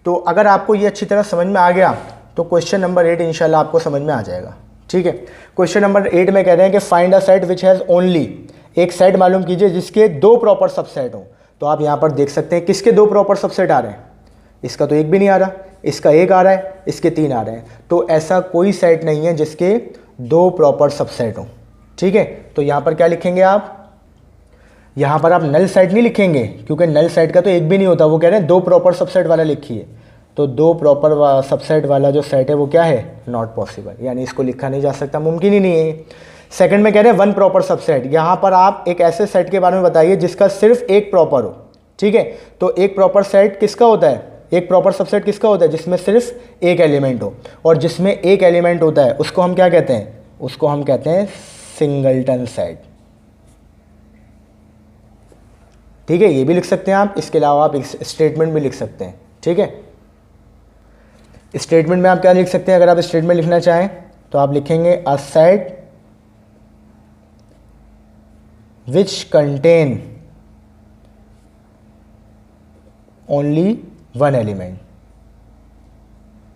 तो अगर आपको ये अच्छी तरह समझ में आ गया तो क्वेश्चन नंबर 8 इंशाल्लाह आपको समझ में आ जाएगा, ठीक है। क्वेश्चन नंबर 8 में कह रहे हैं कि find a set which has only, एक सेट मालूम कीजिए जिसके 2 प्रॉपर सबसेट हो। तो आप यहाँ पर देख सकते हैं किसके 2 प्रॉपर सबसेट आ रहे हैं? इसका तो एक भी नहीं आ रहा, इसका एक आ रहा है, इसके 3 आ रहे हैं। तो ऐसा कोई सेट नहीं है जिसके 2 प्रॉपर सबसेट हो, ठीक है। तो यहाँ पर क्या लिखेंगे आप? यहाँ पर आप नल सेट नहीं लिखेंगे क्योंकि नल सेट का तो एक भी नहीं होता। वो कह रहे हैं 2 प्रॉपर सबसेट वाला लिखिए, तो 2 प्रॉपर सबसेट वाला जो सेट है वो क्या है? नॉट पॉसिबल, यानी इसको लिखा नहीं जा सकता, मुमकिन ही नहीं है। सेकंड में कह रहे हैं 1 प्रॉपर सबसेट, यहाँ पर आप एक ऐसे सेट के बारे में बताइए जिसका सिर्फ एक प्रॉपर हो, ठीक है। तो एक प्रॉपर सेट किसका होता है? एक प्रॉपर सबसेट किसका होता है? जिसमें सिर्फ एक एलिमेंट हो, और जिसमें एक एलिमेंट होता है उसको हम क्या कहते हैं? उसको हम कहते हैं सिंगलटन सेट, ठीक है। ये भी लिख सकते हैं आप, इसके अलावा आप स्टेटमेंट भी लिख सकते हैं, ठीक है। स्टेटमेंट में आप क्या लिख सकते हैं? अगर आप स्टेटमेंट लिखना चाहें तो आप लिखेंगे a set which contain only 1 element,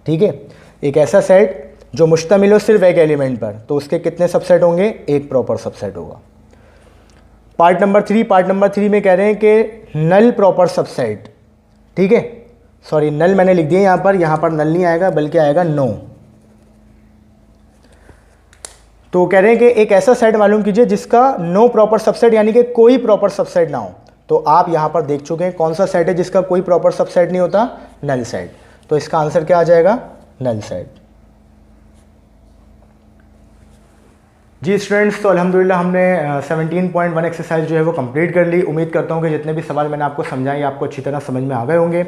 ठीक है। एक ऐसा सेट जो मुश्तमिल हो सिर्फ एक एलिमेंट पर, तो उसके कितने सबसेट होंगे? एक प्रॉपर सबसेट होगा। पार्ट नंबर 3 में कह रहे हैं कि नल प्रॉपर सबसेट, ठीक है। सॉरी, नल मैंने लिख दिया यहाँ पर नल नहीं आएगा बल्कि आएगा नो। तो कह रहे हैं कि एक ऐसा सेट मालूम कीजिए जिसका नो प्रॉपर सबसेट, यानी कि कोई प्रॉपर सबसेट ना हो। तो आप यहाँ पर देख चुके हैं कौन सा सेट है जिसका कोई प्रॉपर सबसेट नहीं होता? Null set. तो इसका आंसर क्या आ जाएगा? Null set. जी स्टूडेंट्स, तो अल्हम्दुलिल्लाह हमने 17.1 एक्सरसाइज जो है वो कंप्लीट कर ली। उम्मीद करता हूँ कि जितने भी सवाल मैंने आपको समझाए आपको अच्छी तरह समझ में आ गए होंगे।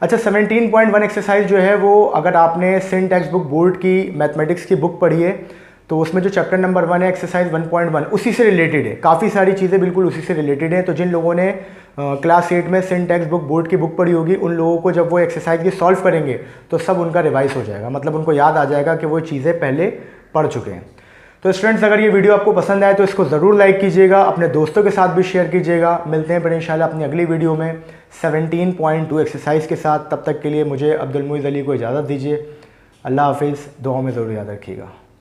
अच्छा, 17.1 एक्सरसाइज जो है वो अगर आपने सिन टेक्स्ट बुक बोर्ड की मैथमेटिक्स की बुक पढ़ी है तो उसमें जो चैप्टर नंबर 1 है एक्सरसाइज 1.1 उसी से रिलेटेड है, काफ़ी सारी चीज़ें बिल्कुल उसी से रिलेटेड हैं। तो जिन लोगों ने क्लास 8 में सिंटैक्स बुक बोर्ड की बुक पढ़ी होगी, उन लोगों को जब वो एक्सरसाइज की सॉल्व करेंगे तो सब उनका रिवाइज हो जाएगा, मतलब उनको याद आ जाएगा कि वो चीज़ें पहले पढ़ चुके हैं। तो स्टूडेंट्स, अगर ये वीडियो आपको पसंद आए तो इसको ज़रूर लाइक कीजिएगा, अपने दोस्तों के साथ भी शेयर कीजिएगा। मिलते हैं फिर इंशाल्लाह अपनी अगली वीडियो में 17.2 एक्सरसाइज के साथ। तब तक के लिए मुझे अब्दुल मुइज़ अली को इजाज़त दीजिए। अल्लाह हाफिज़, दुआओं में ज़रूर याद रखिएगा।